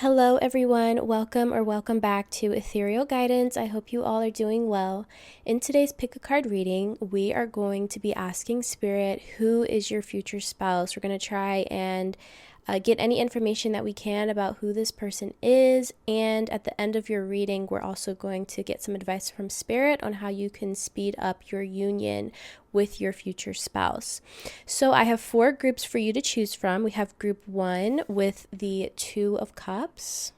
Hello, everyone. Welcome back to Ethereal Guidance. I hope you all are doing well. In today's pick a card reading, we are going to be asking Spirit, who is your future spouse? We're going to try and get any information that we can about who this person is. And at the end of your reading, we're also going to get some advice from Spirit on how you can speed up your union with your future spouse. So I have 4 groups for you to choose from. We have group 1 with the 2 of Cups.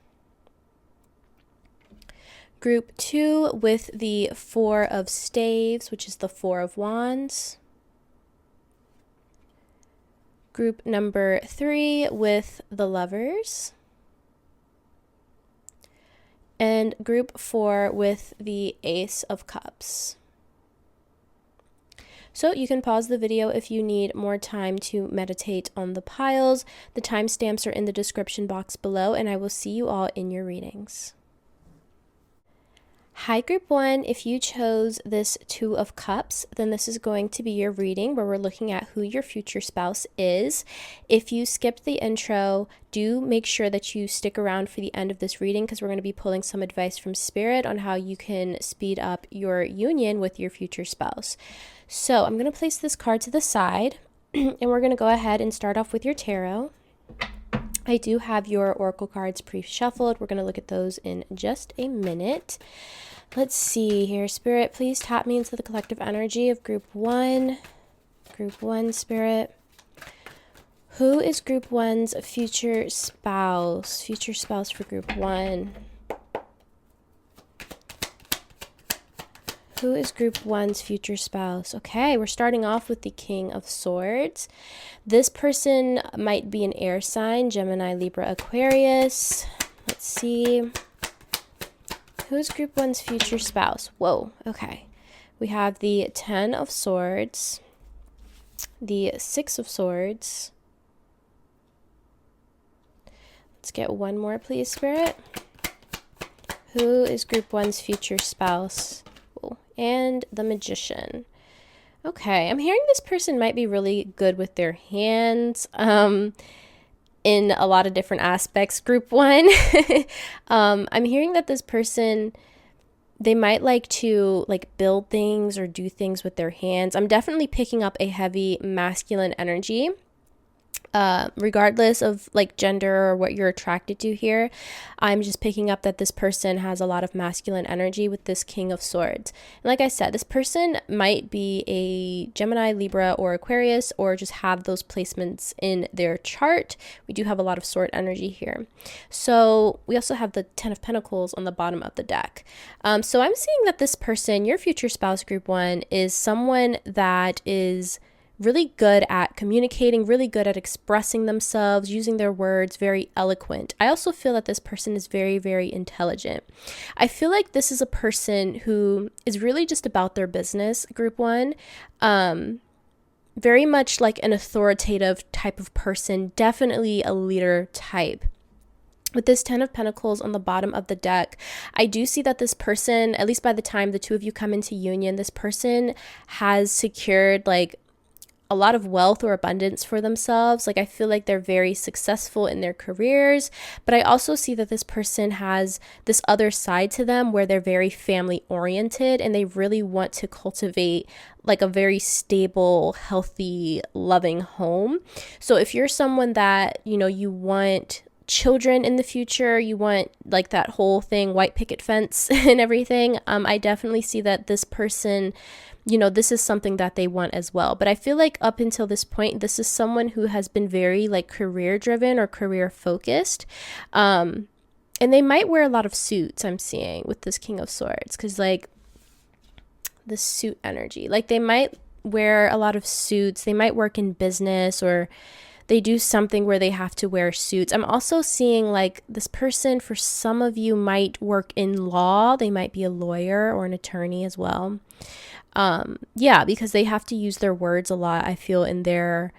Group 2 with the 4 of Staves, which is the 4 of Wands. Group number 3 with the Lovers. And group 4 with the Ace of Cups. So you can pause the video if you need more time to meditate on the piles. The timestamps are in the description box below, and I will see you all in your readings. Hi, group 1. If you chose this 2 of Cups, then this is going to be your reading where we're looking at who your future spouse is. If you skipped the intro, do make sure that you stick around for the end of this reading because we're going to be pulling some advice from Spirit on how you can speed up your union with your future spouse. So I'm going to place this card to the side and we're going to go ahead and start off with your tarot. I do have your oracle cards pre-shuffled. We're going to look at those in just a minute. Let's see here. Spirit, please tap me into the collective energy of group 1. Group 1, Spirit. Who is group 1's future spouse? Future spouse for group 1. Who is group 1's future spouse? Okay, we're starting off with the King of Swords. This person might be an air sign, Gemini, Libra, Aquarius. Let's see. Who's group 1's future spouse? Whoa, okay. We have the 10 of Swords, the 6 of Swords. Let's get one more, please, Spirit. Who is group 1's future spouse? And the Magician. Okay, I'm hearing this person might be really good with their hands in a lot of different aspects. Group 1, I'm hearing that this person, they might like to build things or do things with their hands. I'm definitely picking up a heavy masculine energy. Regardless of gender or what you're attracted to here, I'm just picking up that this person has a lot of masculine energy with this King of Swords. And like I said, this person might be a Gemini, Libra, or Aquarius, or just have those placements in their chart. We do have a lot of sword energy here. So we also have the 10 of Pentacles on the bottom of the deck. So I'm seeing that this person, your future spouse, group 1, is someone that is really good at communicating, really good at expressing themselves, using their words, very eloquent. I also feel that this person is very, very intelligent. I feel like this is a person who is really just about their business, group 1. Very much like an authoritative type of person, definitely a leader type. With this 10 of Pentacles on the bottom of the deck, I do see that this person, at least by the time the two of you come into union, this person has secured a lot of wealth or abundance for themselves. I feel like they're very successful in their careers, but I also see that this person has this other side to them where they're very family oriented and they really want to cultivate a very stable, healthy, loving home. So if you're someone that, you want children in the future, you want that whole thing, white picket fence and everything, I definitely see that this person, this is something that they want as well. But I feel like up until this point, this is someone who has been very career driven or career focused. And they might wear a lot of suits, I'm seeing, with this King of Swords, because the suit energy, they might wear a lot of suits. They might work in business, or they do something where they have to wear suits. I'm also seeing this person, for some of you, might work in law. They might be a lawyer or an attorney as well. Yeah, because they have to use their words a lot, I feel, in their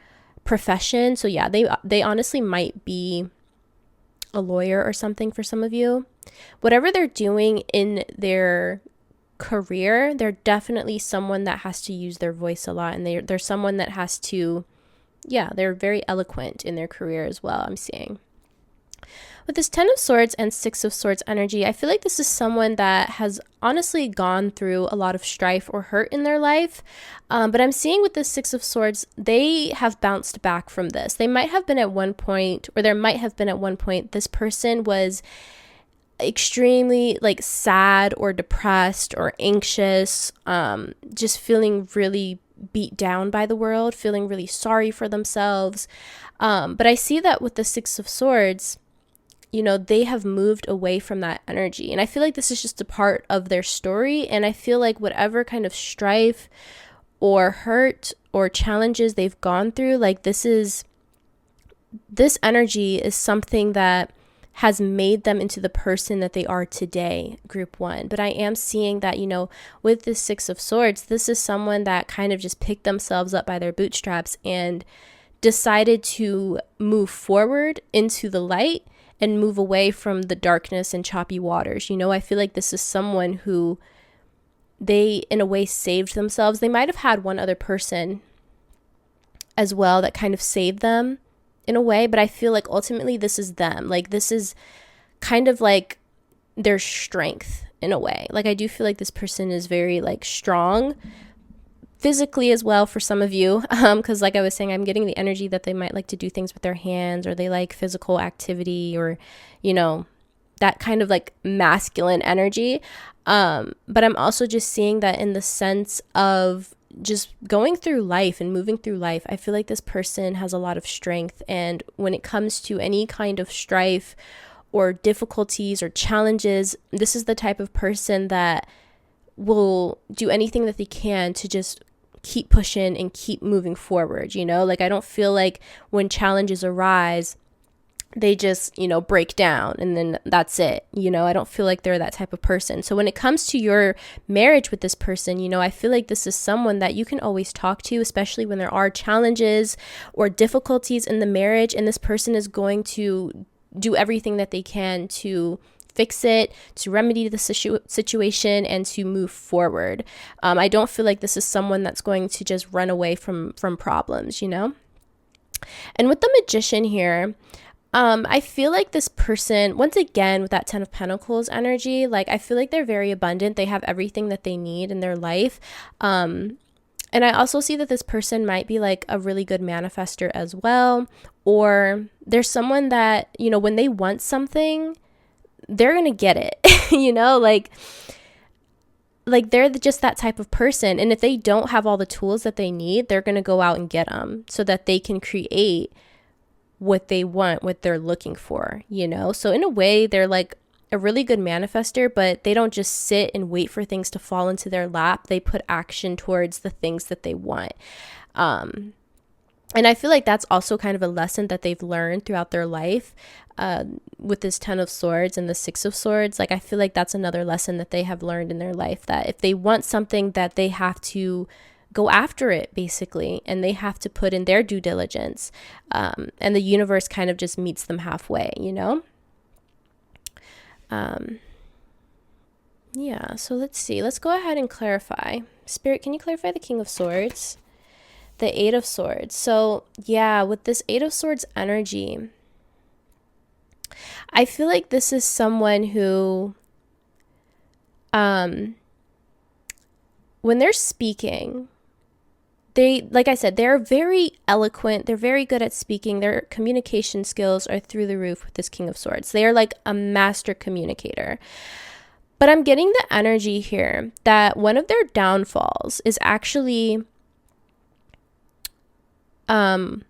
profession. So yeah, they honestly might be a lawyer or something for some of you. Whatever they're doing in their career, they're definitely someone that has to use their voice a lot, and they're someone that has to, yeah, they're very eloquent in their career as well, I'm seeing. With this Ten of Swords and Six of Swords energy, I feel like this is someone that has honestly gone through a lot of strife or hurt in their life. But I'm seeing with the Six of Swords, they have bounced back from this. They might have been at one point, or there might have been at one point, this person was extremely like sad or depressed or anxious, just feeling really beat down by the world, feeling really sorry for themselves. But I see that with the Six of Swords, you know, they have moved away from that energy. And I feel like this is just a part of their story. And I feel like whatever kind of strife or hurt or challenges they've gone through, like this energy is something that has made them into the person that they are today, group one. But I am seeing that, you know, with the Six of Swords, this is someone that kind of just picked themselves up by their bootstraps and decided to move forward into the light and move away from the darkness and choppy waters. You know, I feel like this is someone who they, in a way, saved themselves. They might have had one other person as well that kind of saved them in a way, but I feel like ultimately this is them. Like this is kind of like their strength in a way. Like I do feel like this person is very like strong physically as well for some of you, because like I was saying, I'm getting the energy that they might like to do things with their hands, or they like physical activity, or you know, that kind of like masculine energy. But I'm also just seeing that in the sense of just going through life and moving through life, I feel like this person has a lot of strength. And when it comes to any kind of strife or difficulties or challenges, this is the type of person that will do anything that they can to just keep pushing and keep moving forward. You know, like I don't feel like when challenges arise, they just, you know, break down and then that's it. You know, I don't feel like they're that type of person. So when it comes to your marriage with this person, you know, I feel like this is someone that you can always talk to, especially when there are challenges or difficulties in the marriage, and this person is going to do everything that they can to fix it, to remedy the situation, and to move forward. I don't feel like this is someone that's going to just run away from problems, you know? And with the Magician here, I feel like this person, once again, with that Ten of Pentacles energy, like I feel like they're very abundant. They have everything that they need in their life. And I also see that this person might be like a really good manifester as well. Or there's someone that, you know, when they want something, they're going to get it, you know, like they're just that type of person. And if they don't have all the tools that they need, they're going to go out and get them so that they can create what they want, what they're looking for, you know? So in a way, they're like a really good manifester, but they don't just sit and wait for things to fall into their lap. They put action towards the things that they want. And I feel like that's also kind of a lesson that they've learned throughout their life, with this Ten of Swords and the Six of Swords. Like I feel like that's another lesson that they have learned in their life, that if they want something, that they have to go after it basically, and they have to put in their due diligence, and the universe kind of just meets them halfway, you know? Yeah, so let's see. Let's go ahead and clarify. Spirit, can you clarify the King of Swords? The Eight of Swords. So yeah, with this Eight of Swords energy, I feel like this is someone who, when they're speaking, they, like I said, they're very eloquent. They're very good at speaking. Their communication skills are through the roof with this King of Swords. They are like a master communicator. But I'm getting the energy here that one of their downfalls is actually them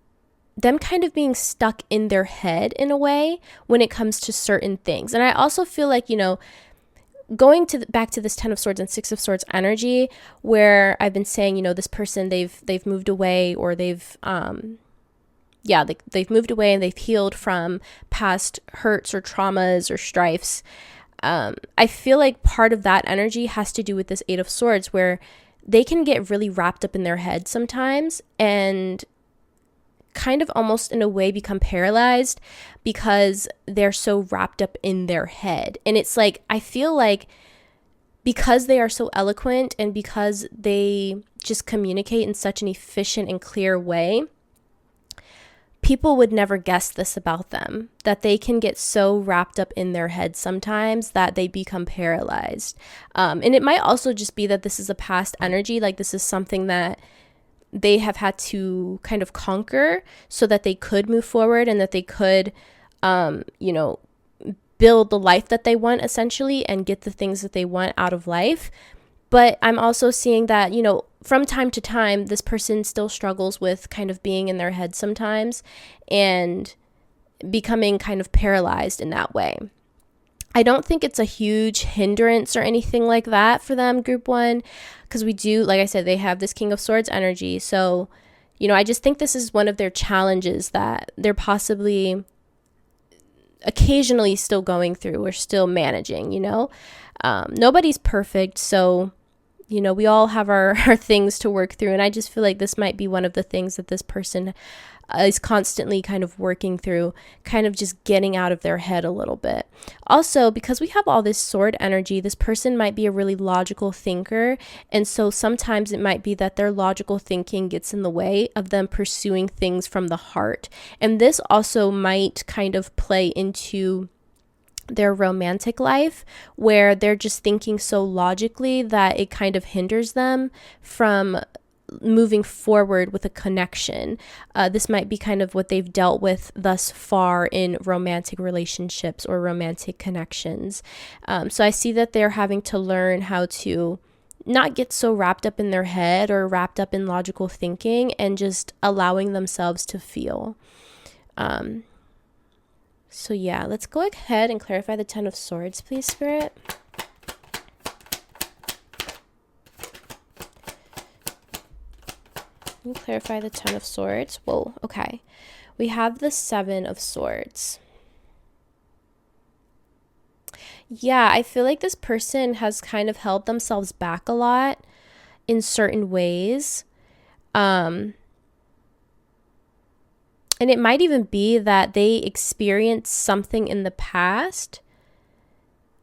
kind of being stuck in their head in a way when it comes to certain things. And I also feel like, you know, going to back to this Ten of Swords and Six of Swords energy, where I've been saying, you know, this person, they've moved away, or they've moved away and they've healed from past hurts or traumas or strifes. I feel like part of that energy has to do with this Eight of Swords, where they can get really wrapped up in their head sometimes and kind of almost in a way become paralyzed because they're so wrapped up in their head. And it's like, I feel like because they are so eloquent and because they just communicate in such an efficient and clear way, people would never guess this about them, that they can get so wrapped up in their head sometimes that they become paralyzed. And it might also just be that this is a past energy, like this is something that they have had to kind of conquer so that they could move forward and that they could, build the life that they want essentially and get the things that they want out of life. But I'm also seeing that, from time to time, this person still struggles with kind of being in their head sometimes and becoming kind of paralyzed in that way. I don't think it's a huge hindrance or anything like that for them, group one, because we do, like I said, they have this King of Swords energy. So, I just think this is one of their challenges that they're possibly occasionally still going through or still managing, nobody's perfect. So, we all have our things to work through. And I just feel like this might be one of the things that this person is constantly kind of working through, kind of just getting out of their head a little bit. Also, because we have all this sword energy, this person might be a really logical thinker. And so sometimes it might be that their logical thinking gets in the way of them pursuing things from the heart. And this also might kind of play into their romantic life, where they're just thinking so logically that it kind of hinders them from moving forward with a connection. This might be kind of what they've dealt with thus far in romantic relationships or romantic connections. So I see that they're having to learn how to not get so wrapped up in their head or wrapped up in logical thinking and just allowing themselves to feel. So yeah, let's go ahead and clarify the Ten of Swords, please, Spirit. Let me clarify the Ten of Swords. Whoa, okay. We have the Seven of Swords. Yeah, I feel like this person has kind of held themselves back a lot in certain ways. And it might even be that they experienced something in the past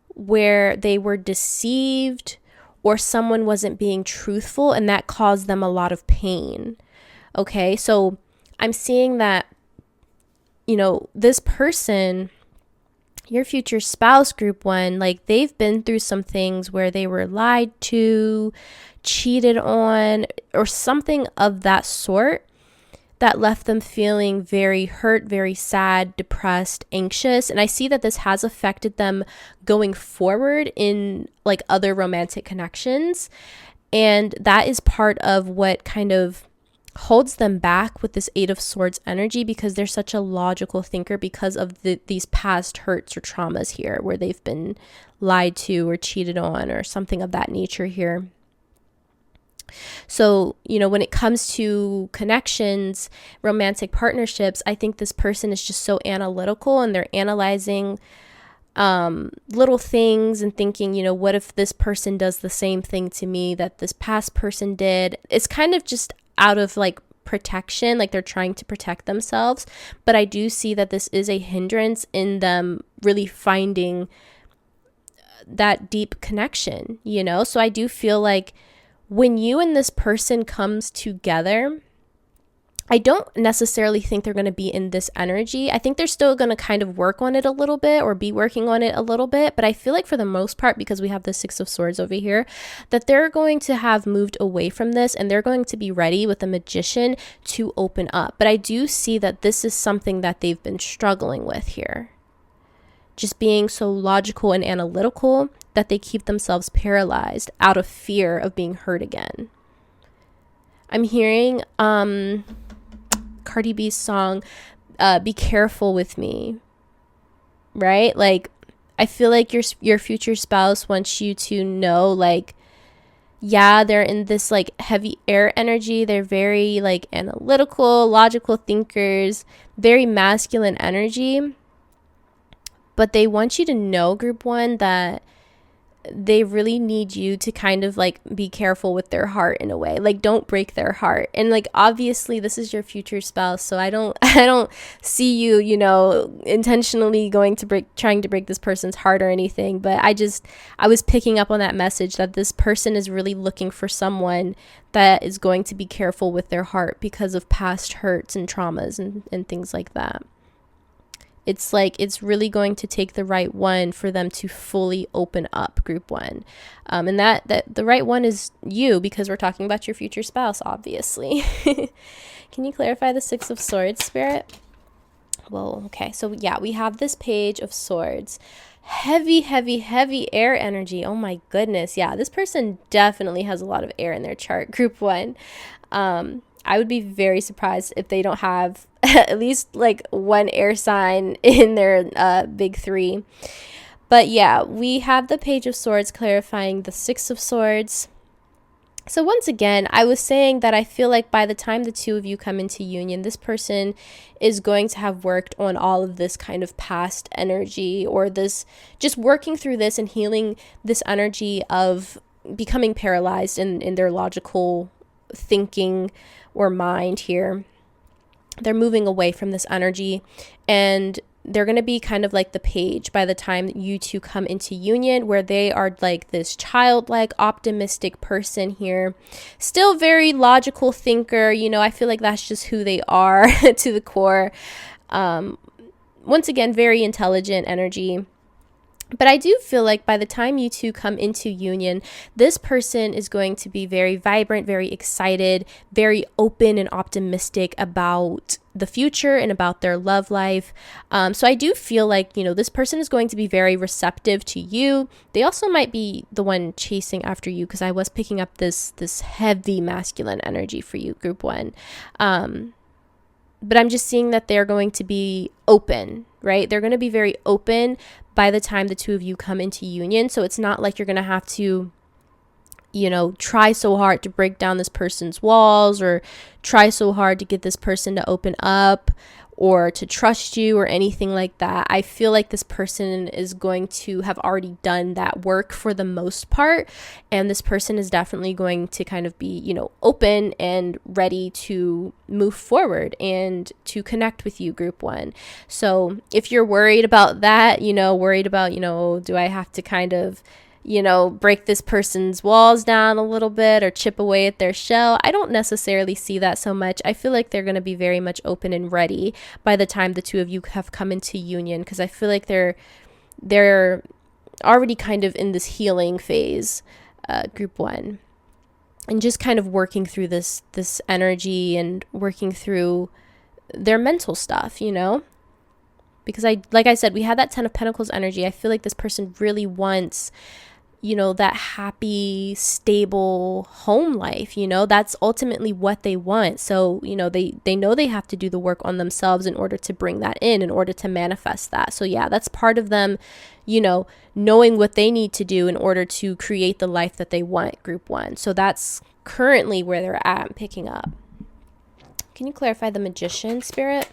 where they were deceived or someone wasn't being truthful, and that caused them a lot of pain. Okay, so I'm seeing that, this person, your future spouse, group one, like they've been through some things where they were lied to, cheated on, or something of that sort, that left them feeling very hurt, very sad, depressed, anxious. And I see that this has affected them going forward in like other romantic connections. And that is part of what kind of holds them back with this Eight of Swords energy, because they're such a logical thinker because of these past hurts or traumas here where they've been lied to or cheated on or something of that nature here. So, when it comes to connections, romantic partnerships, I think this person is just so analytical and they're analyzing little things and thinking, what if this person does the same thing to me that this past person did? It's kind of just out of like protection, like they're trying to protect themselves. But I do see that this is a hindrance in them really finding that deep connection, So I do feel like when you and this person comes together, I don't necessarily think they're going to be in this energy. I think they're still going to kind of work on it a little bit or be working on it a little bit. But I feel like for the most part, because we have the Six of Swords over here, that they're going to have moved away from this and they're going to be ready with the Magician to open up. But I do see that this is something that they've been struggling with here. Just being so logical and analytical that they keep themselves paralyzed out of fear of being hurt again. I'm hearing Cardi B's song, Be Careful With Me, right? Like, I feel like your future spouse wants you to know, like, yeah, they're in this like heavy air energy. They're very like analytical, logical thinkers, very masculine energy. But they want you to know, group one, that they really need you to kind of like be careful with their heart in a way. Like, don't break their heart. And like, obviously this is your future spouse, so I don't I don't see you, you know, intentionally trying to break this person's heart or anything, but I was picking up on that message that this person is really looking for someone that is going to be careful with their heart because of past hurts and traumas and things like that. It's like, it's really going to take the right one for them to fully open up, group one. And that the right one is you, because we're talking about your future spouse, obviously. Can you clarify the Six of Swords, Spirit? Well, okay. So yeah, we have this Page of Swords. Heavy, heavy, heavy air energy. Oh my goodness. Yeah, this person definitely has a lot of air in their chart, group one. I would be very surprised if they don't have at least like one air sign in their big three. But yeah, we have the Page of Swords clarifying the Six of Swords. So once again, I was saying that I feel like by the time the two of you come into union, this person is going to have worked on all of this kind of past energy, or this, just working through this and healing this energy of becoming paralyzed in their logical thinking or mind here. They're moving away from this energy, and they're going to be kind of like the Page by the time you two come into union, where they are like this childlike, optimistic person here. Still very logical thinker. You know, I feel like that's just who they are to the core. Once again, very intelligent energy. But I do feel like by the time you two come into union, this person is going to be very vibrant, very excited, very open and optimistic about the future and about their love life. So I do feel like, you know, this person is going to be very receptive to you. They also might be the one chasing after you, because I was picking up this heavy masculine energy for you, group one. But I'm just seeing that they're going to be open, right? They're going to be very open by the time the two of you come into union. So it's not like you're going to have to, you know, try so hard to break down this person's walls, or try so hard to get this person to open up or to trust you or anything like that. I feel like this person is going to have already done that work for the most part, and this person is definitely going to kind of be, you know, open and ready to move forward and to connect with you, group one. So if you're worried about that, you know, do I have to kind of, you know, break this person's walls down a little bit or chip away at their shell? I don't necessarily see that so much. I feel like they're going to be very much open and ready by the time the two of you have come into union, because I feel like they're already kind of in this healing phase, group one, and just kind of working through this energy and working through their mental stuff, you know? Because like I said, we had that Ten of Pentacles energy. I feel like this person really wants, you know, that happy, stable home life. You know, that's ultimately what they want. So, you know, they know they have to do the work on themselves in order to bring that in order to manifest that. So yeah, that's part of them, you know, knowing what they need to do in order to create the life that they want, group one. So that's currently where they're at. I'm picking up. Can you clarify the Magician, Spirit?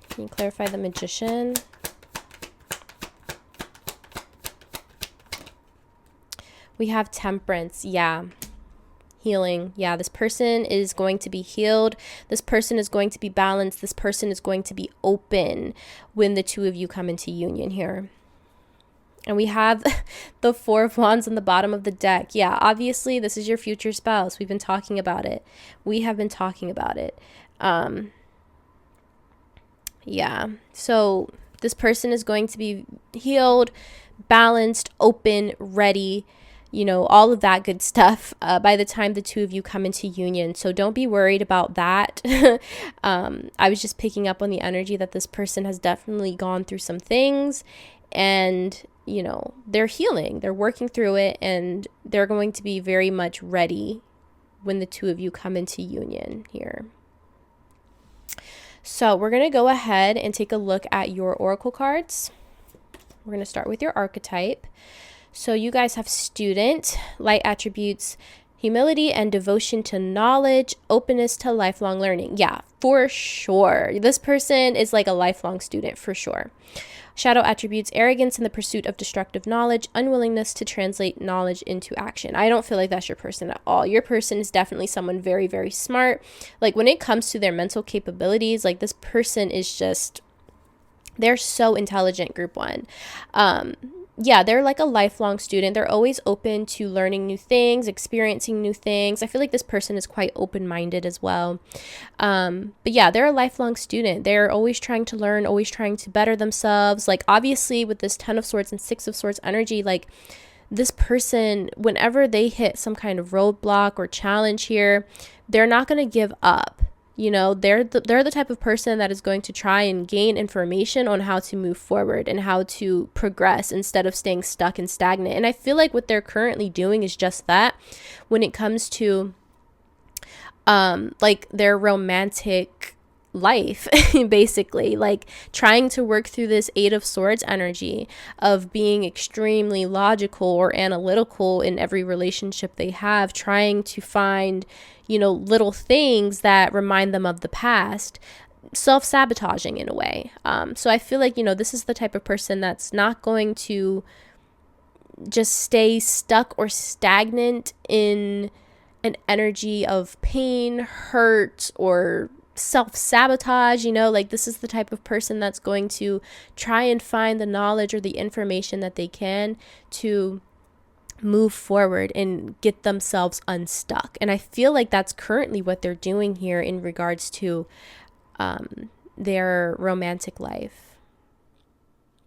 Can you clarify the Magician? We have Temperance. Yeah. Healing. Yeah, this person is going to be healed. This person is going to be balanced. This person is going to be open when the two of you come into union here. And we have the Four of Wands on the bottom of the deck. Yeah, obviously, this is your future spouse. We've been talking about it. We have been talking about it. Yeah, so this person is going to be healed, balanced, open, ready, you know, all of that good stuff by the time the two of you come into union. So don't be worried about that. I was just picking up on the energy that this person has definitely gone through some things, and, you know, they're healing, they're working through it, and they're going to be very much ready when the two of you come into union here. So we're going to go ahead and take a look at your oracle cards. We're going to start with your archetype. So you guys have Student, light attributes, Humility and devotion to knowledge, openness to lifelong learning. Yeah, for sure. This person is like a lifelong student for sure. Shadow attributes: arrogance in the pursuit of destructive knowledge, unwillingness to translate knowledge into action. I don't feel like that's your person at all. Your person is definitely someone very, very smart. Like when it comes to their mental capabilities, like this person is just, they're so intelligent, group one. Yeah, they're like a lifelong student. They're always open to learning new things, experiencing new things. I feel like this person is quite open-minded as well. But yeah, they're a lifelong student. They're always trying to learn, always trying to better themselves. Like obviously with this 10 of Swords and 6 of Swords energy, like this person, whenever they hit some kind of roadblock or challenge here, they're not going to give up. You know, they're the type of person that is going to try and gain information on how to move forward and how to progress instead of staying stuck and stagnant. And I feel like what they're currently doing is just that when it comes to like their romantic life, basically, like trying to work through this 8 of Swords energy of being extremely logical or analytical in every relationship they have, trying to find, you know, little things that remind them of the past, self-sabotaging in a way. So I feel like, you know, this is the type of person that's not going to just stay stuck or stagnant in an energy of pain, hurt, or self-sabotage. You know, like this is the type of person that's going to try and find the knowledge or the information that they can to move forward and get themselves unstuck. And I feel like that's currently what they're doing here in regards to their romantic life,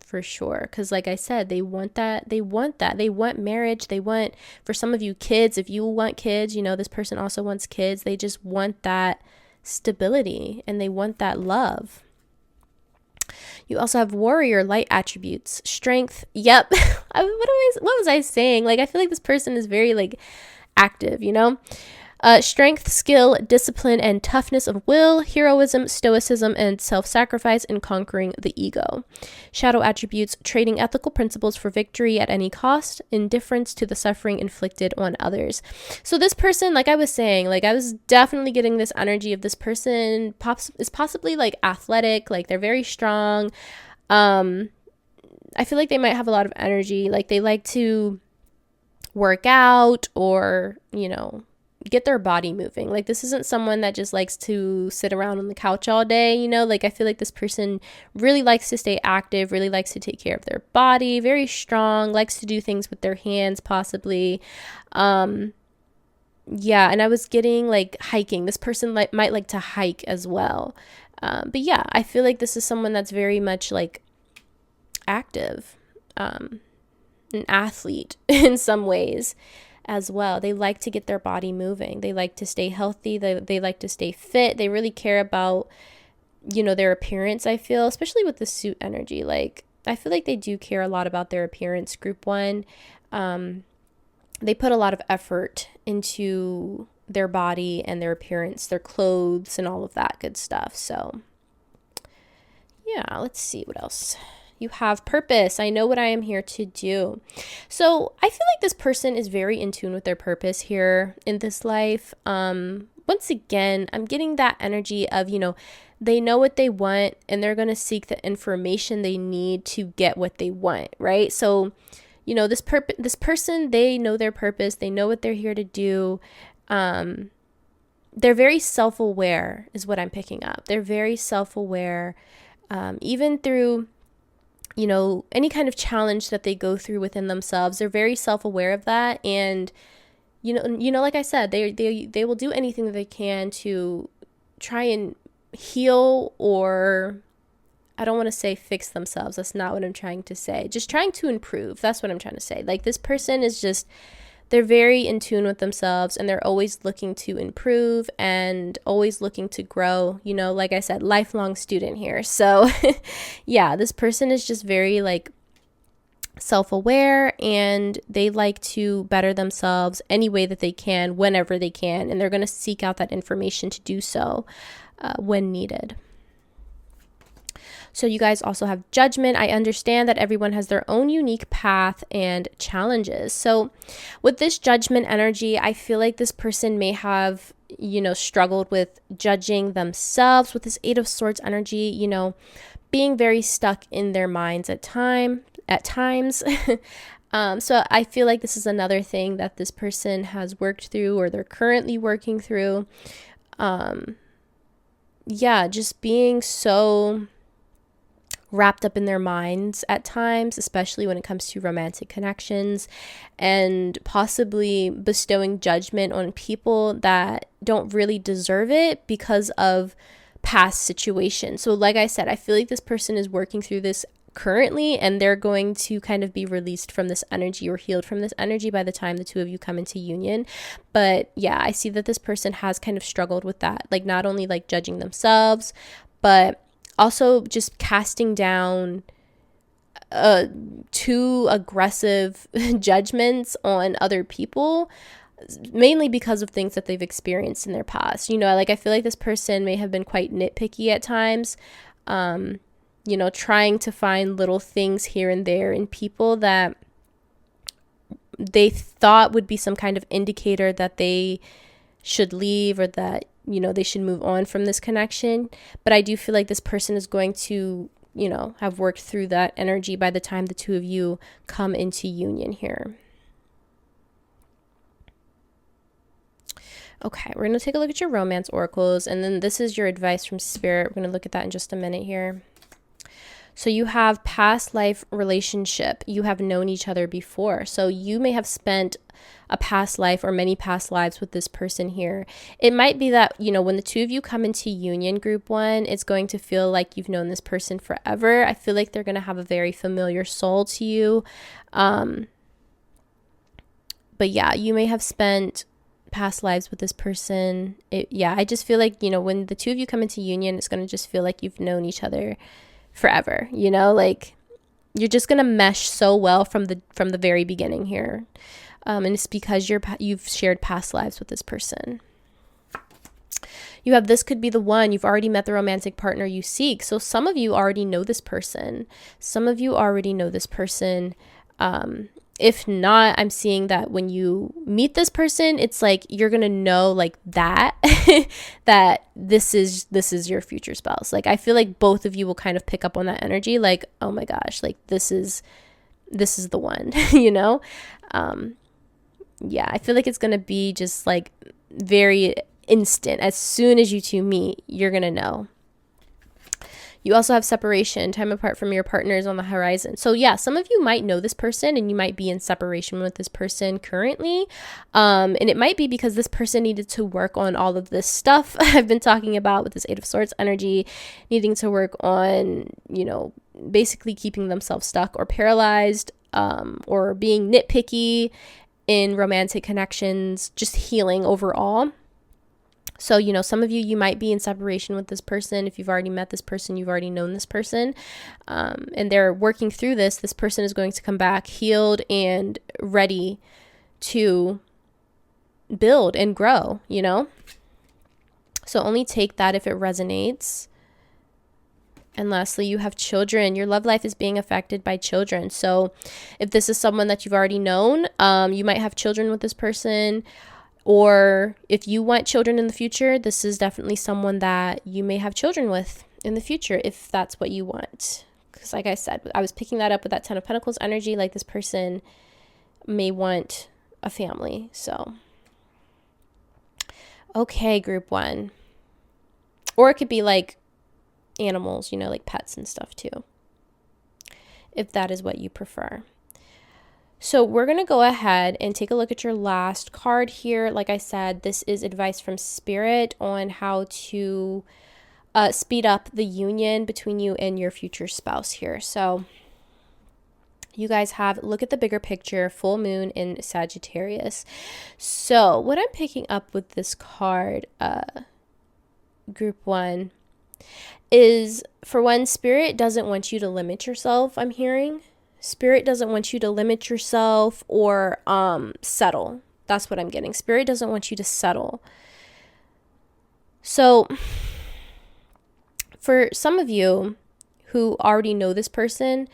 for sure. Because like I said, they want marriage. They want, for some of you, kids. If you want kids, you know, this person also wants kids. They just want that stability and they want that love. You also have warrior light attributes: strength. Yep. What was I saying? Like, I feel like this person is very like active, you know? Strength, skill, discipline, and toughness of will, heroism, stoicism, and self-sacrifice in conquering the ego. Shadow attributes: trading ethical principles for victory at any cost, indifference to the suffering inflicted on others. So this person, like I was saying, like I was definitely getting this energy of this person is possibly like athletic, like they're very strong. I feel like they might have a lot of energy, like they like to work out or, you know, get their body moving. Like this isn't someone that just likes to sit around on the couch all day, you know? Like I feel like this person really likes to stay active, really likes to take care of their body, very strong, likes to do things with their hands possibly. Yeah, and I was getting like hiking. This person might like to hike as well. But yeah, I feel like this is someone that's very much like active, an athlete in some ways as well. They like to get their body moving. They like to stay healthy. They like to stay fit. They really care about, you know, their appearance, I feel, especially with the suit energy. Like, I feel like they do care a lot about their appearance, group one. They put a lot of effort into their body and their appearance, their clothes, and all of that good stuff. So, yeah, let's see what else. You have purpose. I know what I am here to do. So I feel like this person is very in tune with their purpose here in this life. Once again, I'm getting that energy of, you know, they know what they want and they're going to seek the information they need to get what they want, right? So, you know, this person, they know their purpose. They know what they're here to do. They're very self-aware is what I'm picking up. They're very self-aware, even through, you know, any kind of challenge that they go through within themselves. They're very self-aware of that. And, you know, like I said, they will do anything that they can to try and heal, or I don't want to say fix themselves. That's not what I'm trying to say. Just trying to improve. That's what I'm trying to say. Like this person is just, they're very in tune with themselves and they're always looking to improve and always looking to grow. You know, like I said, lifelong student here. So yeah, this person is just very like self-aware and they like to better themselves any way that they can, whenever they can. And they're going to seek out that information to do so when needed. So you guys also have Judgment. I understand that everyone has their own unique path and challenges. So with this Judgment energy, I feel like this person may have, struggled with judging themselves with this Eight of Swords energy, being very stuck in their minds at times. So I feel like this is another thing that this person has worked through, or they're currently working through. Just being so wrapped up in their minds at times, especially when it comes to romantic connections, and possibly bestowing judgment on people that don't really deserve it because of past situations. So like I said, I feel like this person is working through this currently, and they're going to kind of be released from this energy or healed from this energy by the time the two of you come into union. But yeah, I see that this person has kind of struggled with that, like not only like judging themselves, but also just casting down too aggressive judgments on other people, mainly because of things that they've experienced in their past. Like I feel like this person may have been quite nitpicky at times, trying to find little things here and there in people that they thought would be some kind of indicator that they should leave, or that, they should move on from this connection. But I do feel like this person is going to, have worked through that energy by the time the two of you come into union here. Okay, we're going to take a look at your romance oracles, and then this is your advice from Spirit. We're going to look at that in just a minute here. So you have past life relationship. You have known each other before. So you may have spent a past life or many past lives with this person here. It might be that, when the two of you come into union, group one, it's going to feel like you've known this person forever. I feel like they're going to have a very familiar soul to you. But yeah, you may have spent past lives with this person. I just feel like, when the two of you come into union, it's going to just feel like you've known each other forever, like you're just gonna mesh so well from the very beginning here, and it's because you've shared past lives with this person. You have, this could be the one. You've already met the romantic partner you seek. So some of you already know this person. If not, I'm seeing that when you meet this person, it's like you're gonna know like that that this is your future spouse. Like I feel like both of you will kind of pick up on that energy, like, oh my gosh, like this is the one. I feel like it's gonna be just like very instant. As soon as you two meet, you're gonna know. You also have separation, time apart from your partners on the horizon. So yeah, some of you might know this person and you might be in separation with this person currently. And it might be because this person needed to work on all of this stuff I've been talking about with this Eight of Swords energy, needing to work on, basically keeping themselves stuck or paralyzed, or being nitpicky in romantic connections, just healing overall. So, some of you might be in separation with this person. If you've already met this person, you've already known this person, and they're working through this. This person is going to come back healed and ready to build and grow, So only take that if it resonates. And lastly, you have children. Your love life is being affected by children. So if this is someone that you've already known, you might have children with this person. Or if you want children in the future, this is definitely someone that you may have children with in the future, if that's what you want. Because like I said, I was picking that up with that Ten of Pentacles energy, like this person may want a family. So, okay, group one. Or it could be like animals, like pets and stuff too, if that is what you prefer. So we're going to go ahead and take a look at your last card here. Like I said, this is advice from Spirit on how to speed up the union between you and your future spouse here. So you guys have, look at the bigger picture, full moon in Sagittarius. So what I'm picking up with this card, group one, is, for one, Spirit doesn't want you to limit yourself, I'm hearing. Spirit doesn't want you to limit yourself or settle. That's what I'm getting. Spirit doesn't want you to settle. So for some of you who already know this person,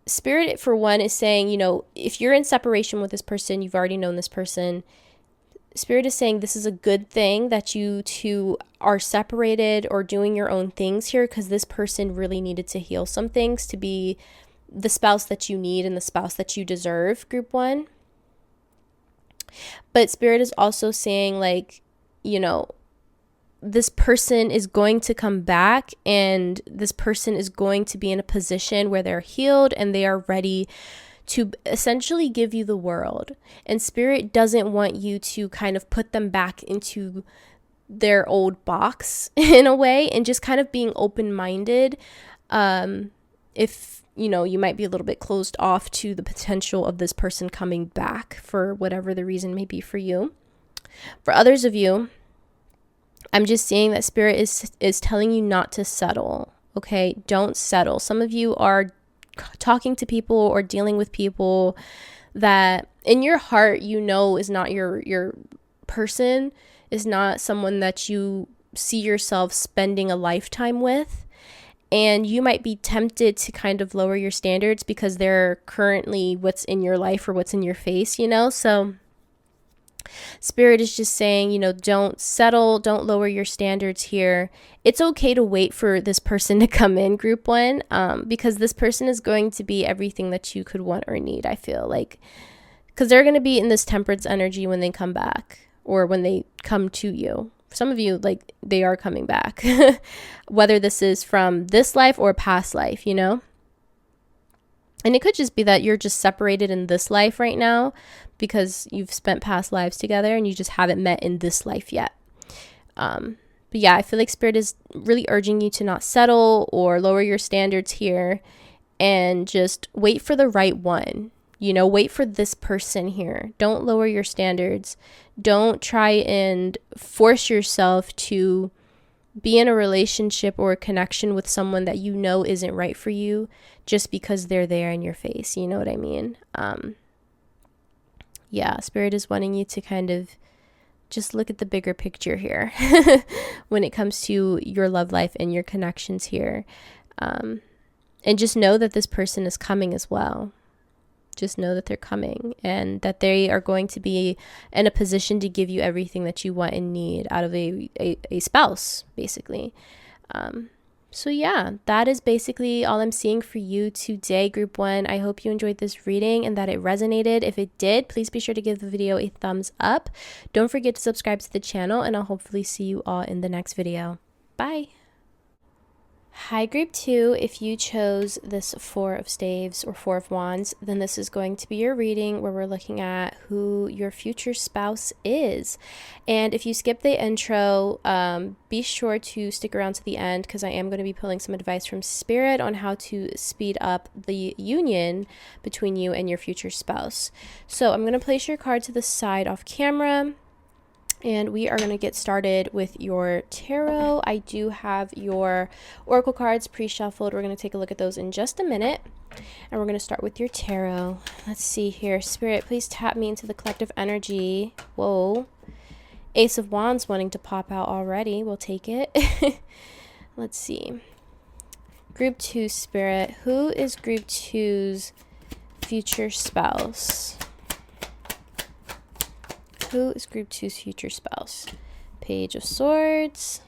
Spirit, for one, is saying, you know, if you're in separation with this person, you've already known this person, Spirit is saying this is a good thing that you two are separated or doing your own things here, because this person really needed to heal some things to be the spouse that you need and the spouse that you deserve, group one. But Spirit is also saying, like, you know, this person is going to come back, and this person is going to be in a position where they're healed and they are ready to essentially give you the world. And Spirit doesn't want you to kind of put them back into their old box in a way, and just kind of being open-minded. If, you know, you might be a little bit closed off to the potential of this person coming back for whatever the reason may be for you. For others of you, I'm just seeing that Spirit is telling you not to settle, okay? Don't settle. Some of you are talking to people or dealing with people that in your heart, you know, is not your person, is not someone that you see yourself spending a lifetime with. And you might be tempted to kind of lower your standards because they're currently what's in your life or what's in your face, you know? So Spirit is just saying, you know, don't settle, don't lower your standards here. It's okay to wait for this person to come in, group one, because this person is going to be everything that you could want or need, I feel like. Because they're going to be in this temperance energy when they come back, or when they come to you. For some of you, like, they are coming back, whether this is from this life or past life, you know? And it could just be that you're just separated in this life right now because you've spent past lives together and you just haven't met in this life yet. But yeah, I feel like Spirit is really urging you to not settle or lower your standards here, and just wait for the right one. You know, wait for this person here. Don't lower your standards. Don't try and force yourself to be in a relationship or a connection with someone that you know isn't right for you just because they're there in your face. You know what I mean? Yeah, Spirit is wanting you to kind of just look at the bigger picture here when it comes to your love life and your connections here. And just know that this person is coming as well. Just know that they're coming, and that they are going to be in a position to give you everything that you want and need out of a spouse, basically. So yeah, that is basically all I'm seeing for you today, group one. I hope you enjoyed this reading and that it resonated. If it did, please be sure to give the video a thumbs up. Don't forget to subscribe to the channel, and I'll hopefully see you all in the next video. Bye. Hi, group two. If you chose this Four of Staves or Four of Wands, then this is going to be your reading where we're looking at who your future spouse is. And if you skip the intro, be sure to stick around to the end, because I am going to be pulling some advice from Spirit on how to speed up the union between you and your future spouse. So I'm going to place your card to the side off camera, and we are going to get started with your tarot. I do have your oracle cards pre-shuffled. We're going to take a look at those in just a minute. And we're going to start with your tarot. Let's see here. Spirit, please tap me into the collective energy. Whoa. Ace of Wands wanting to pop out already. We'll take it. Let's see. Group 2, Spirit. Who is Group 2's future spouse? Who is Group 2's future spouse? Page of Swords.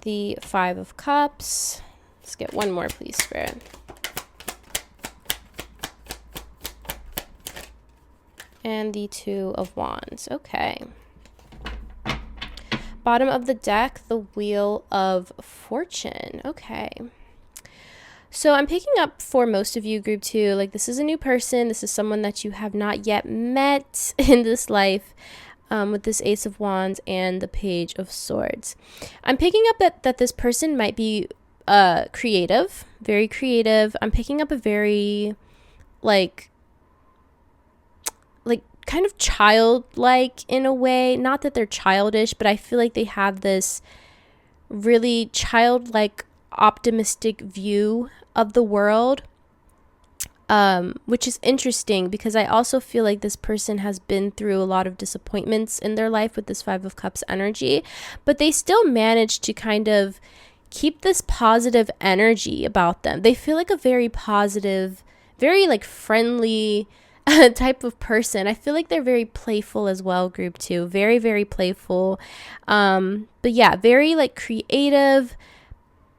The Five of Cups. Let's get one more, please, Spirit. And the Two of Wands. Okay. Bottom of the deck, the Wheel of Fortune. Okay. So I'm picking up for most of you, group 2, like this is a new person. This is someone that you have not yet met in this life, with this Ace of Wands and the Page of Swords. I'm picking up that this person might be creative, very creative. I'm picking up a very like kind of childlike in a way. Not that they're childish, but I feel like they have this really childlike, optimistic view of the world. which is interesting because I also feel like this person has been through a lot of disappointments in their life with this Five of Cups energy, but they still manage to kind of keep this positive energy about them. They feel like a very positive, very like friendly type of person. I feel like they're very playful as well, group 2. Very, very playful. But yeah, very like creative,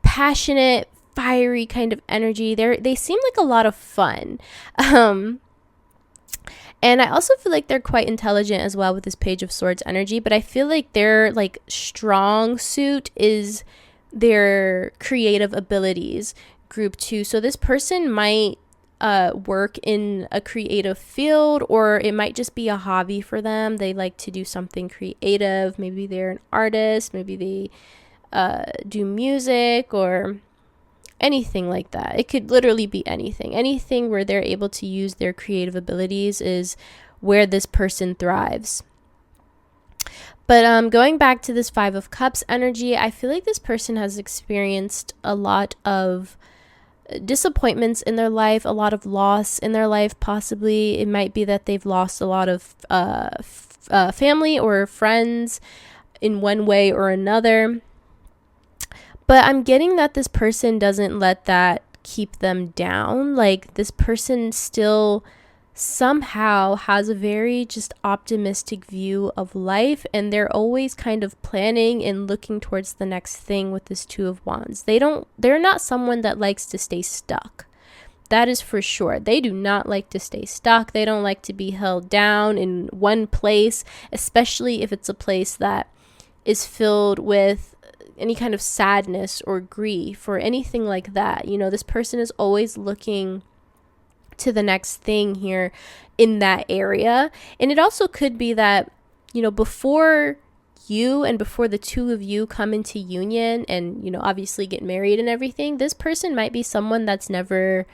passionate, fiery kind of energy. They seem like a lot of fun. And I also feel like they're quite intelligent as well with this Page of Swords energy, but I feel like their like strong suit is their creative abilities, group 2. So this person might work in a creative field, or it might just be a hobby for them. They like to do something creative. Maybe they're an artist, maybe they do music or anything like that. It could literally be anything where they're able to use their creative abilities is where this person thrives. But going back to this Five of Cups energy, I feel like this person has experienced a lot of disappointments in their life, a lot of loss in their life. Possibly it might be that they've lost a lot of family or friends in one way or another. But I'm getting that this person doesn't let that keep them down. Like, this person still somehow has a very just optimistic view of life, and they're always kind of planning and looking towards the next thing with this Two of Wands. They're not someone that likes to stay stuck. That is for sure. They do not like to stay stuck. They don't like to be held down in one place, especially if it's a place that is filled with any kind of sadness or grief or anything like that. You know, this person is always looking to the next thing here in that area. And it also could be that, you know, before you and before the two of you come into union and, you know, obviously get married and everything, this person might be someone that's never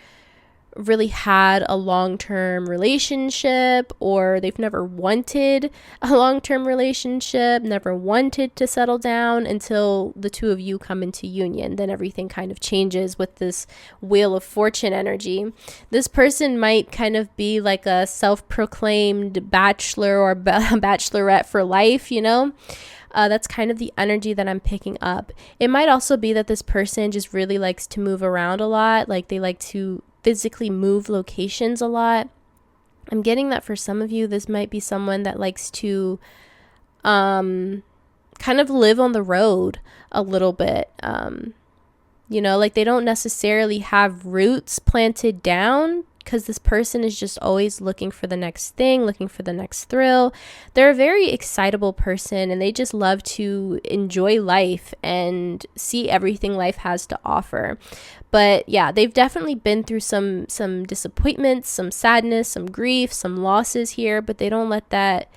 really had a long-term relationship, or they've never wanted a long-term relationship, never wanted to settle down until the two of you come into union. Then everything kind of changes with this Wheel of Fortune energy. This person might kind of be like a self-proclaimed bachelor or bachelorette for life, you know? That's kind of the energy that I'm picking up. It might also be that this person just really likes to move around a lot, like they like to physically move locations a lot. I'm getting that for some of you, this might be someone that likes to kind of live on the road a little bit. You know, like they don't necessarily have roots planted down, because this person is just always looking for the next thing, looking for the next thrill. They're a very excitable person, and they just love to enjoy life and see everything life has to offer. But yeah, they've definitely been through some disappointments, some sadness, some grief, some losses here, but they don't let that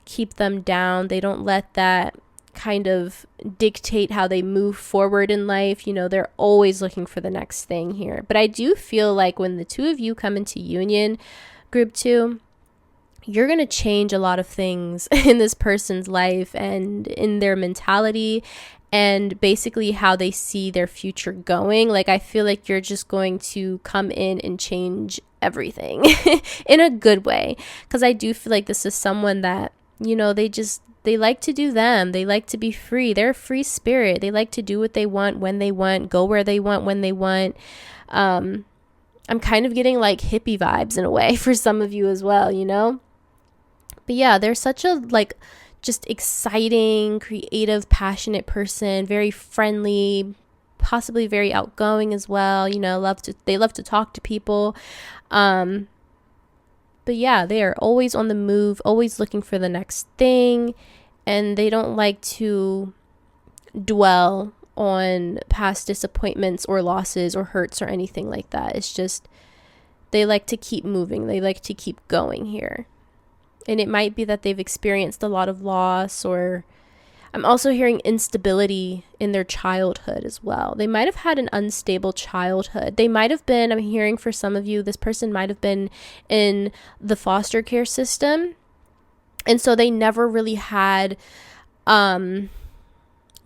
keep them down. They don't let that kind of dictate how they move forward in life. You know, they're always looking for the next thing here. But I do feel like when the two of you come into union, group 2, you're going to change a lot of things in this person's life and in their mentality and basically how they see their future going. Like, I feel like you're just going to come in and change everything in a good way, because I do feel like this is someone that, you know, they like to do them. They like to be free. They're a free spirit. They like to do what they want, when they want, go where they want, when they want. I'm kind of getting like hippie vibes in a way for some of you as well, you know? But yeah, they're such a like just exciting, creative, passionate person, very friendly, possibly very outgoing as well. You know, they love to talk to people. But yeah, they are always on the move, always looking for the next thing, and they don't like to dwell on past disappointments or losses or hurts or anything like that. It's just they like to keep moving. They like to keep going here. And it might be that they've experienced a lot of loss, or I'm also hearing instability in their childhood as well. They might have had an unstable childhood. They might have been, I'm hearing for some of you, this person might have been in the foster care system. And so they never really had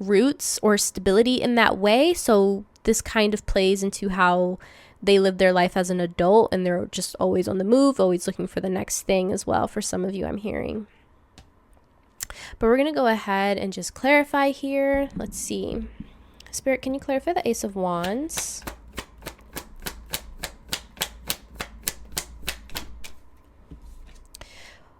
roots or stability in that way. So this kind of plays into how they live their life as an adult and they're just always on the move, always looking for the next thing as well. For some of you, I'm hearing. But we're going to go ahead and just clarify here. Let's see. Spirit, can you clarify the Ace of Wands?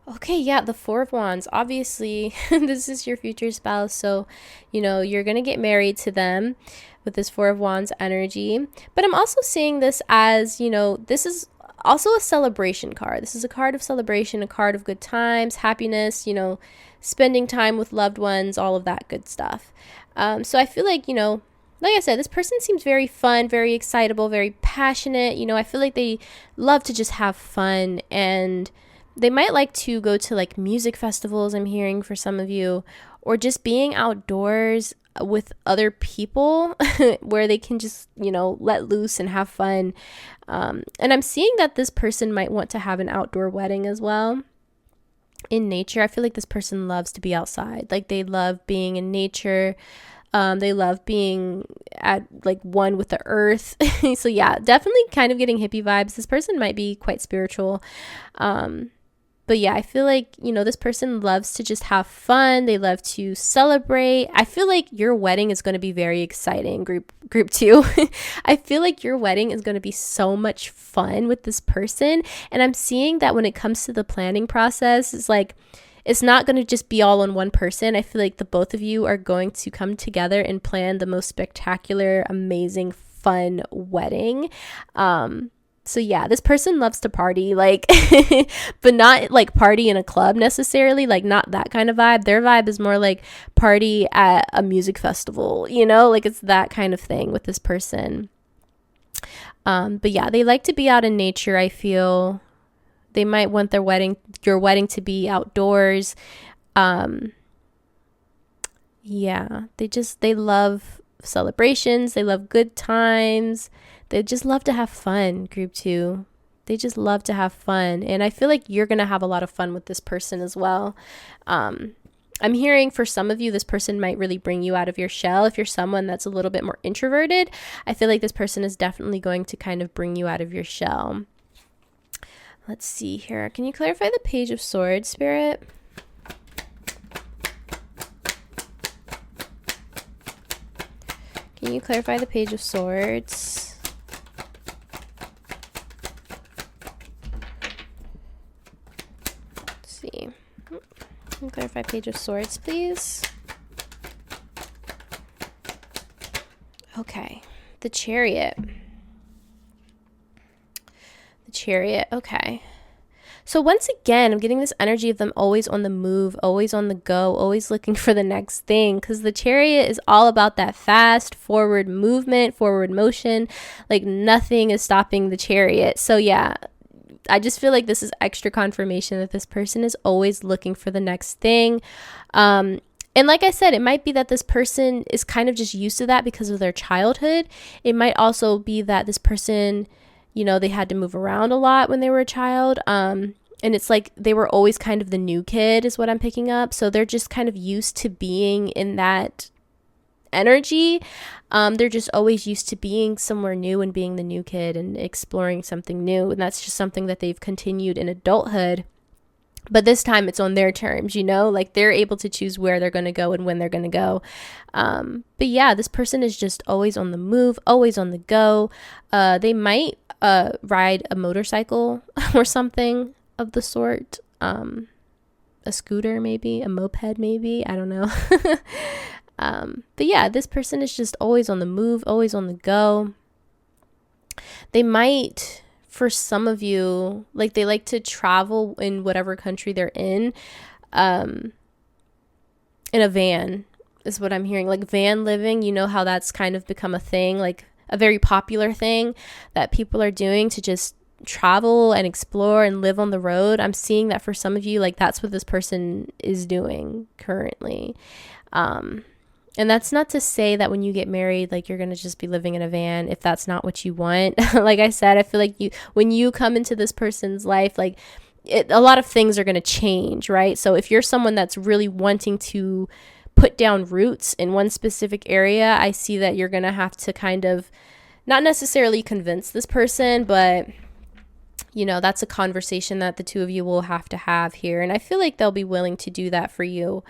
Okay, yeah, the Four of Wands. Obviously, this is your future spouse, so, you know, you're going to get married to them with this Four of Wands energy. But I'm also seeing this as, you know, this is also a celebration card. This is a card of celebration, a card of good times, happiness, you know, spending time with loved ones, all of that good stuff. So I feel like, you know, like I said, this person seems very fun, very excitable, very passionate. You know, I feel like they love to just have fun, and they might like to go to like music festivals, I'm hearing, for some of you, or just being outdoors with other people where they can just, you know, let loose and have fun. And I'm seeing that this person might want to have an outdoor wedding as well, in nature. I feel like this person loves to be outside. Like, they love being in nature. They love being at like one with the earth. So yeah, definitely kind of getting hippie vibes. This person might be quite spiritual. But yeah, I feel like, you know, this person loves to just have fun. They love to celebrate. I feel like your wedding is going to be very exciting, group 2. I feel like your wedding is going to be so much fun with this person. And I'm seeing that when it comes to the planning process, it's like, it's not going to just be all on one person. I feel like the both of you are going to come together and plan the most spectacular, amazing, fun wedding. So yeah, this person loves to party, like, but not like party in a club necessarily, like not that kind of vibe. Their vibe is more like party at a music festival, you know, like it's that kind of thing with this person. But yeah, they like to be out in nature. I feel they might want your wedding to be outdoors. Yeah, they love celebrations. They love good times. They just love to have fun, group 2. They just love to have fun. And I feel like you're going to have a lot of fun with this person as well. I'm hearing for some of you, this person might really bring you out of your shell. If you're someone that's a little bit more introverted, I feel like this person is definitely going to kind of bring you out of your shell. Let's see here. Can you clarify the Page of Swords, Spirit? Can you clarify the Page of Swords? See. Can you clarify Page of Swords, please? Okay. The Chariot. The Chariot. Okay. So once again, I'm getting this energy of them always on the move, always on the go, always looking for the next thing, because the Chariot is all about that fast forward movement, forward motion. Like, nothing is stopping the Chariot. So yeah, I just feel like this is extra confirmation that this person is always looking for the next thing. And like I said, it might be that this person is kind of just used to that because of their childhood. It might also be that this person, you know, they had to move around a lot when they were a child. And it's like they were always kind of the new kid is what I'm picking up. So they're just kind of used to being in that energy. They're just always used to being somewhere new and being the new kid and exploring something new. And that's just something that they've continued in adulthood. But this time it's on their terms, you know, like they're able to choose where they're going to go and when they're going to go. But yeah, this person is just always on the move, always on the go. They might ride a motorcycle or something of the sort. A scooter, maybe a moped, maybe, I don't know. But yeah, this person is just always on the move, always on the go. They might, for some of you, like they like to travel in whatever country they're in a van is what I'm hearing. Like van living, you know how that's kind of become a thing, like a very popular thing that people are doing to just travel and explore and live on the road. I'm seeing that for some of you, like that's what this person is doing currently. And that's not to say that when you get married, like you're going to just be living in a van if that's not what you want. Like I said, I feel like when you come into this person's life, like a lot of things are going to change, right? So if you're someone that's really wanting to put down roots in one specific area, I see that you're going to have to kind of not necessarily convince this person, but you know, that's a conversation that the two of you will have to have here. And I feel like they'll be willing to do that for you,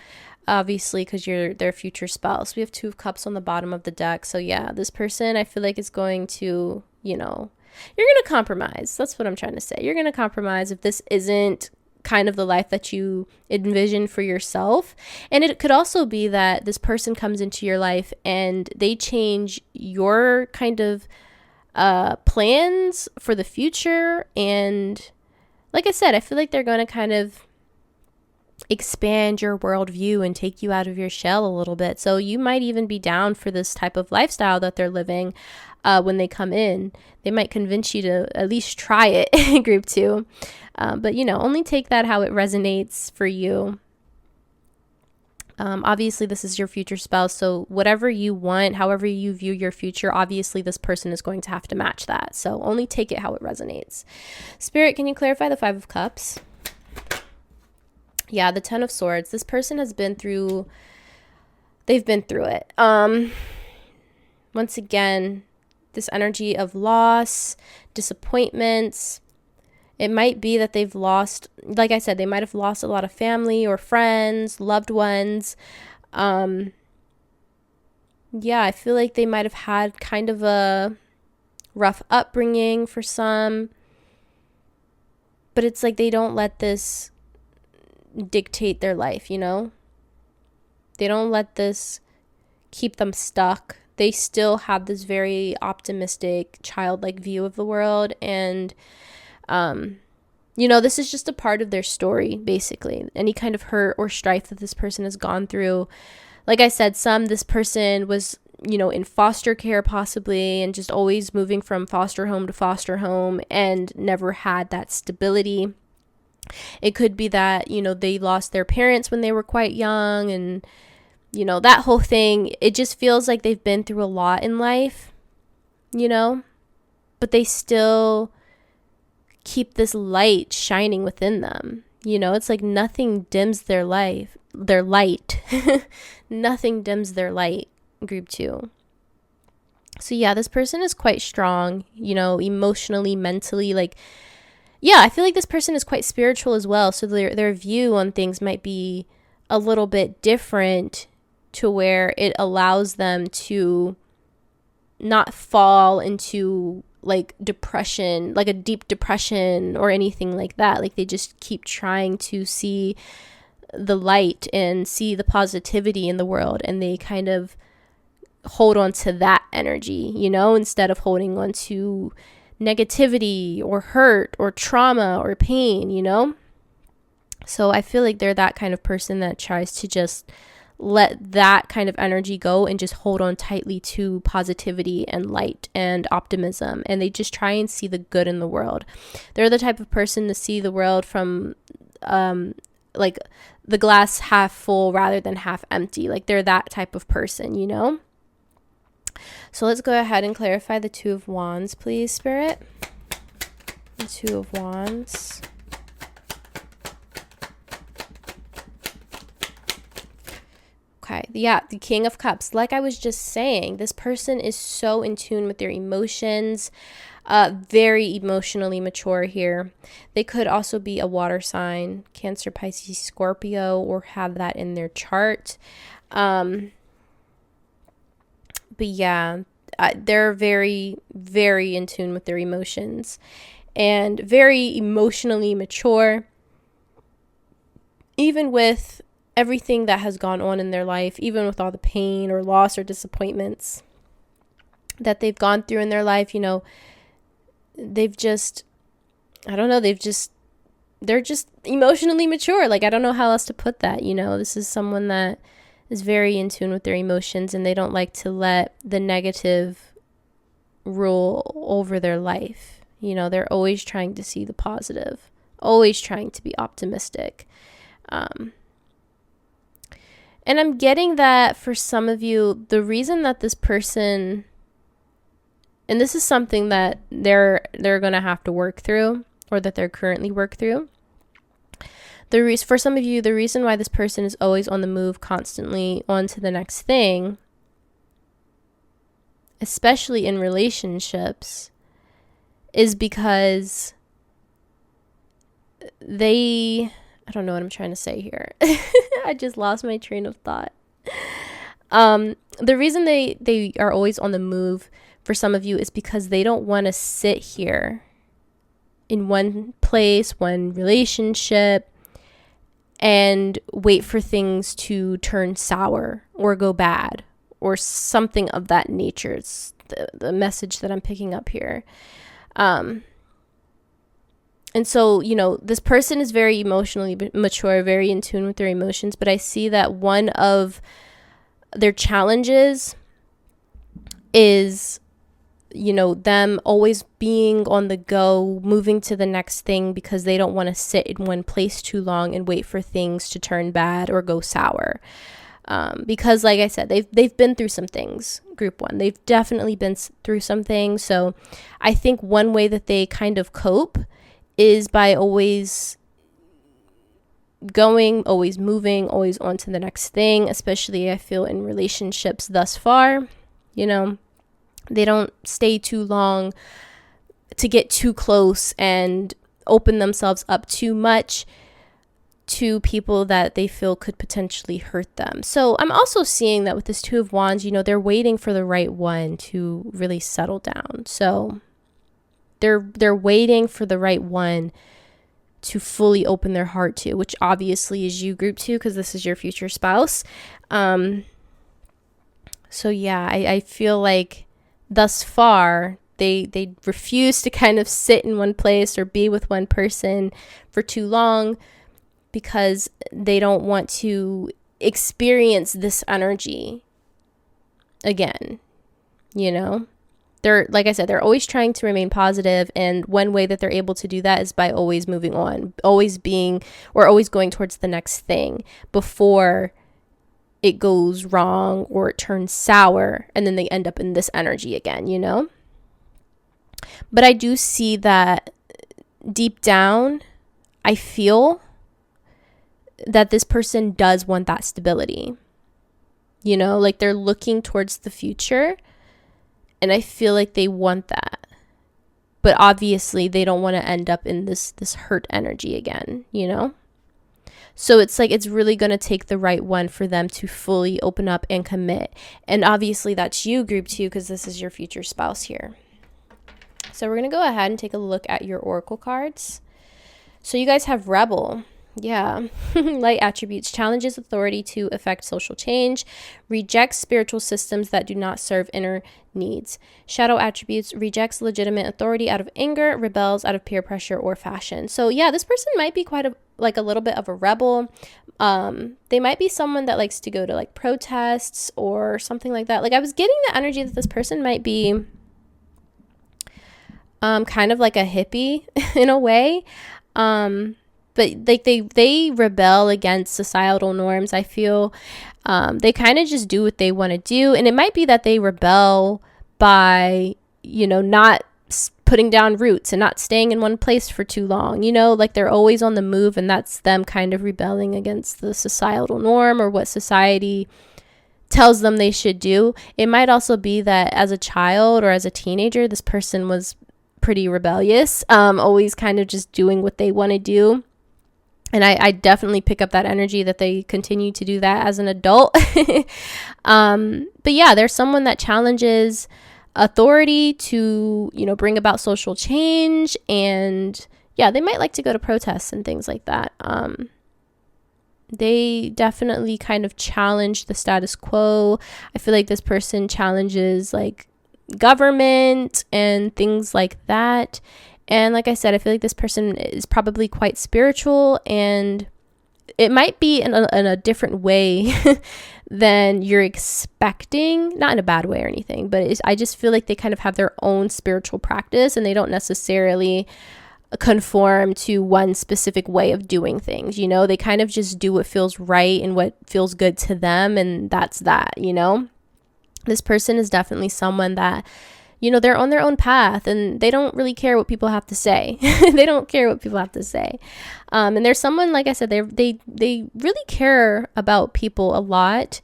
obviously, because you're their future spouse. We have 2 of Cups on the bottom of the deck. So yeah, this person, I feel like, is going to, you know, you're going to compromise. That's what I'm trying to say. You're going to compromise if this isn't kind of the life that you envision for yourself. And it could also be that this person comes into your life and they change your kind of plans for the future. And like I said, I feel like they're going to kind of expand your worldview and take you out of your shell a little bit. So you might even be down for this type of lifestyle that they're living when they come in. They might convince you to at least try it in group 2. But, you know, only take that how it resonates for you. Obviously, this is your future spouse. So whatever you want, however you view your future, obviously this person is going to have to match that. So only take it how it resonates. Spirit, can you clarify the 5 of Cups? Yeah, the 10 of Swords. This person has been through, they've been through it. Once again, this energy of loss, disappointments. It might be that they've lost, like I said, they might have lost a lot of family or friends, loved ones. Yeah, I feel like they might have had kind of a rough upbringing for some. But it's like they don't let this dictate their life, you know? They don't let this keep them stuck. They still have this very optimistic, childlike view of the world. And you know, this is just a part of their story, basically. Any kind of hurt or strife that this person has gone through. Like I said, this person was, you know, in foster care possibly, and just always moving from foster home to foster home and never had that stability. It could be that, you know, they lost their parents when they were quite young, and, you know, that whole thing. It just feels like they've been through a lot in life, you know, but they still keep this light shining within them. You know, it's like nothing dims their light. Nothing dims their light, group 2. So yeah, this person is quite strong, you know, emotionally, mentally. Like, yeah, I feel like this person is quite spiritual as well. So their view on things might be a little bit different, to where it allows them to not fall into like depression, like a deep depression or anything like that. Like they just keep trying to see the light and see the positivity in the world, and they kind of hold on to that energy, you know, instead of holding on to negativity or hurt or trauma or pain, you know. So I feel like they're that kind of person that tries to just let that kind of energy go and just hold on tightly to positivity and light and optimism. And they just try and see the good in the world. They're the type of person to see the world from like the glass half full rather than half empty. Like they're that type of person, you know? So let's go ahead and clarify the 2 of Wands, please, Spirit. The 2 of Wands. Okay, yeah, the King of Cups. Like I was just saying, this person is so in tune with their emotions, very emotionally mature here. They could also be a water sign, Cancer, Pisces, Scorpio, or have that in their chart. But yeah, they're very, very in tune with their emotions and very emotionally mature, even with everything that has gone on in their life, even with all the pain or loss or disappointments that they've gone through in their life. You know, they've just, I don't know, they're just emotionally mature. Like, I don't know how else to put that. You know, this is someone that is very in tune with their emotions, and they don't like to let the negative rule over their life. You know, they're always trying to see the positive, always trying to be optimistic. And I'm getting that for some of you, the reason that this person, and this is something that they're going to have to work through, or that they're currently work through. For some of you, the reason why this person is always on the move, constantly on to the next thing, especially in relationships, is because I don't know what I'm trying to say here. I just lost my train of thought. The reason they are always on the move for some of you is because they don't want to sit here in one place, one relationship, and wait for things to turn sour or go bad or something of that nature. It's the message that I'm picking up here. And so, this person is very emotionally mature, very in tune with their emotions, but I see that one of their challenges is, them always being on the go, moving to the next thing because they don't want to sit in one place too long and wait for things to turn bad or go sour. Because like I said, they've been through some things, group one. They've definitely been through some things. So I think one way that they kind of cope is by always going, always moving, always on to the next thing, especially I feel in relationships thus far. They don't stay too long to get too close and open themselves up too much to people that they feel could potentially hurt them. So I'm also seeing that with this Two of Wands, they're waiting for the right one to really settle down. So they're waiting for the right one to fully open their heart to, which obviously is you, group 2, because this is your future spouse. So yeah, I feel like thus far they refuse to kind of sit in one place or be with one person for too long because they don't want to experience this energy again. They're, like I said, they're always trying to remain positive, and one way that they're able to do that is by always moving on, always going towards the next thing before it goes wrong or it turns sour, and then they end up in this energy again, But I do see that deep down, I feel that this person does want that stability. Like they're looking towards the future, and I feel like they want that. But obviously they don't want to end up in this hurt energy again, So it's like it's really going to take the right one for them to fully open up and commit. And obviously that's you, group 2, because this is your future spouse here. So we're going to go ahead and take a look at your oracle cards. So you guys have Rebel. Yeah. Light attributes: challenges authority to effect social change, rejects spiritual systems that do not serve inner needs. Shadow attributes: rejects legitimate authority out of anger, rebels out of peer pressure or fashion. So yeah, this person might be quite a little bit of a rebel. They might be someone that likes to go to like protests or something like that. Like I was getting the energy that this person might be kind of like a hippie in a way. But like they rebel against societal norms, I feel. They kind of just do what they want to do. And it might be that they rebel by, not putting down roots and not staying in one place for too long. Like they're always on the move, and that's them kind of rebelling against the societal norm or what society tells them they should do. It might also be that as a child or as a teenager, this person was pretty rebellious, always kind of just doing what they want to do. And I definitely pick up that energy that they continue to do that as an adult. But yeah, there's someone that challenges authority to, bring about social change. And yeah, they might like to go to protests and things like that. They definitely kind of challenge the status quo. I feel like this person challenges like government and things like that. And like I said, I feel like this person is probably quite spiritual, and it might be in a different way than you're expecting. Not in a bad way or anything, but I just feel like they kind of have their own spiritual practice, and they don't necessarily conform to one specific way of doing things. They kind of just do what feels right and what feels good to them, and that's that. This person is definitely someone that, they're on their own path, and they don't really care what people have to say. They don't care what people have to say. And there's someone, like I said, they really care about people a lot.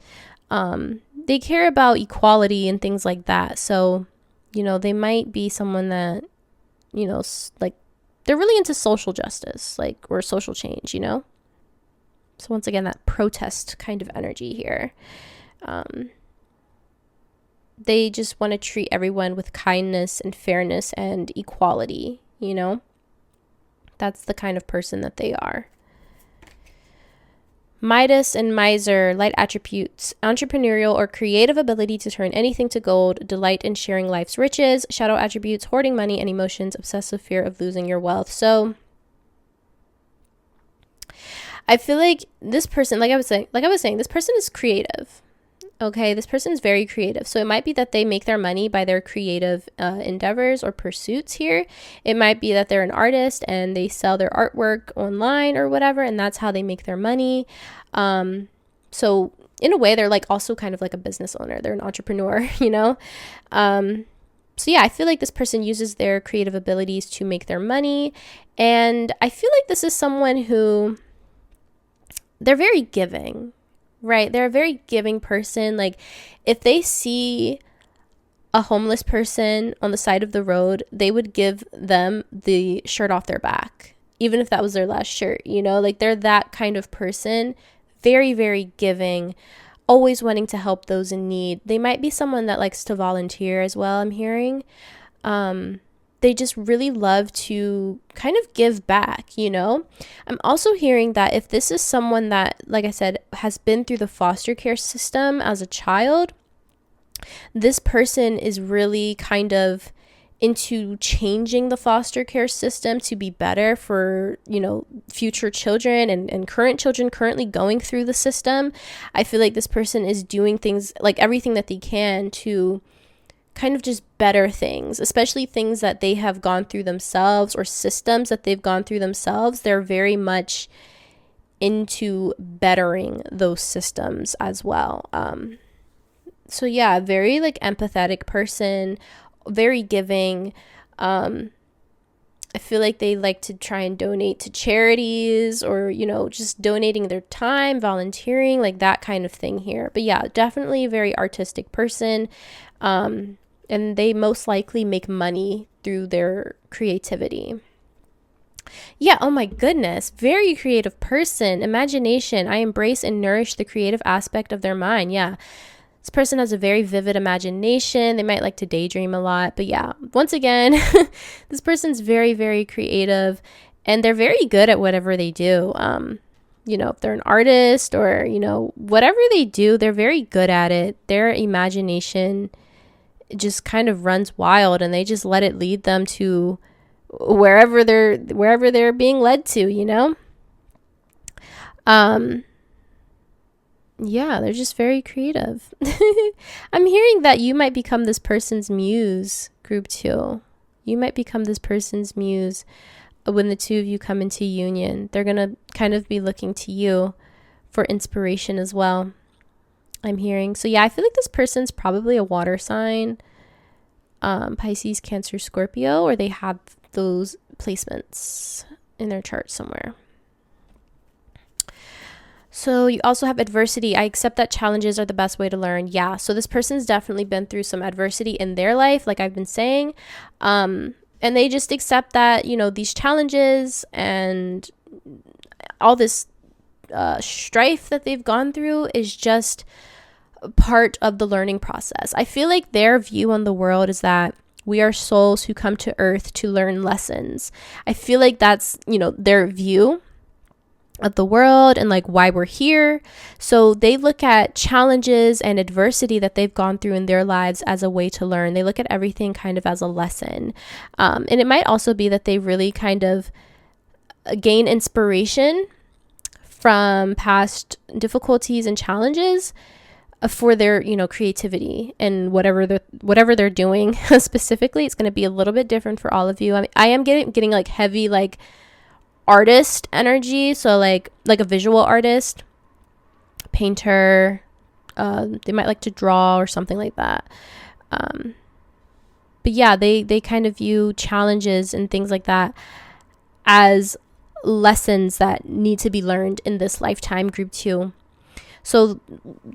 they care about equality and things like that. So, you know, they might be someone that, you know, like they're really into social justice, like, or social change, you know? So once again, that protest kind of energy here. They just want to treat everyone with kindness and fairness and equality, you know? That's the kind of person that they are. Midas and Miser, light attributes, entrepreneurial or creative ability to turn anything to gold, delight in sharing life's riches, shadow attributes, hoarding money and emotions, obsessive fear of losing your wealth. So I feel like this person, like I was saying, this person is creative. Okay, this person is very creative. So it might be that they make their money by their creative endeavors or pursuits here. It might be that they're an artist and they sell their artwork online or whatever, and that's how they make their money. So in a way, they're like also kind of like a business owner. They're an entrepreneur, you know? So yeah, I feel like this person uses their creative abilities to make their money. And I feel like this is someone who, they're very giving. Right. They're a very giving person. Like if they see a homeless person on the side of the road, they would give them the shirt off their back, even if that was their last shirt, you know, like they're that kind of person. Very, very giving, always wanting to help those in need. They might be someone that likes to volunteer as well, I'm hearing. They just really love to kind of give back, you know? I'm also hearing that if this is someone that, like I said, has been through the foster care system as a child, this person is really kind of into changing the foster care system to be better for, you know, future children and current children currently going through the system. I feel like this person is doing things, like everything that they can to kind of just better things, especially things that they have gone through themselves or systems that they've gone through themselves. They're very much into bettering those systems as well. So yeah, very like empathetic person, very giving. I feel like they like to try and donate to charities or, you know, just donating their time, volunteering, like that kind of thing here. But yeah, definitely a very artistic person. And they most likely make money through their creativity. Yeah, oh my goodness. Very creative person. Imagination. I embrace and nourish the creative aspect of their mind. Yeah. This person has a very vivid imagination. They might like to daydream a lot. But yeah, once again, this person's very, very creative. And they're very good at whatever they do. You know, if they're an artist or, you know, whatever they do, they're very good at it. Their imagination just kind of runs wild and they just let it lead them to wherever they're being led to, you know? Yeah, they're just very creative. I'm hearing that you might become this person's muse, group 2. You might become this person's muse when the two of you come into union. They're going to kind of be looking to you for inspiration as well, I'm hearing. So yeah, I feel like this person's probably a water sign, Pisces, Cancer, Scorpio, or they have those placements in their chart somewhere. So you also have adversity. I accept that challenges are the best way to learn. Yeah, so this person's definitely been through some adversity in their life, like I've been saying. And they just accept that, you know, these challenges and all this strife that they've gone through is just part of the learning process. I feel like their view on the world is that we are souls who come to earth to learn lessons. I feel like that's, you know, their view of the world and like why we're here. So they look at challenges and adversity that they've gone through in their lives as a way to learn. They look at everything kind of as a lesson. And it might also be that they really kind of gain inspiration from past difficulties and challenges for their, you know, creativity and whatever they're doing specifically. It's going to be a little bit different for all of you. I mean, I am getting like heavy like artist energy, so like a visual artist, painter, they might like to draw or something like that. But yeah, they kind of view challenges and things like that as lessons that need to be learned in this lifetime, group 2. So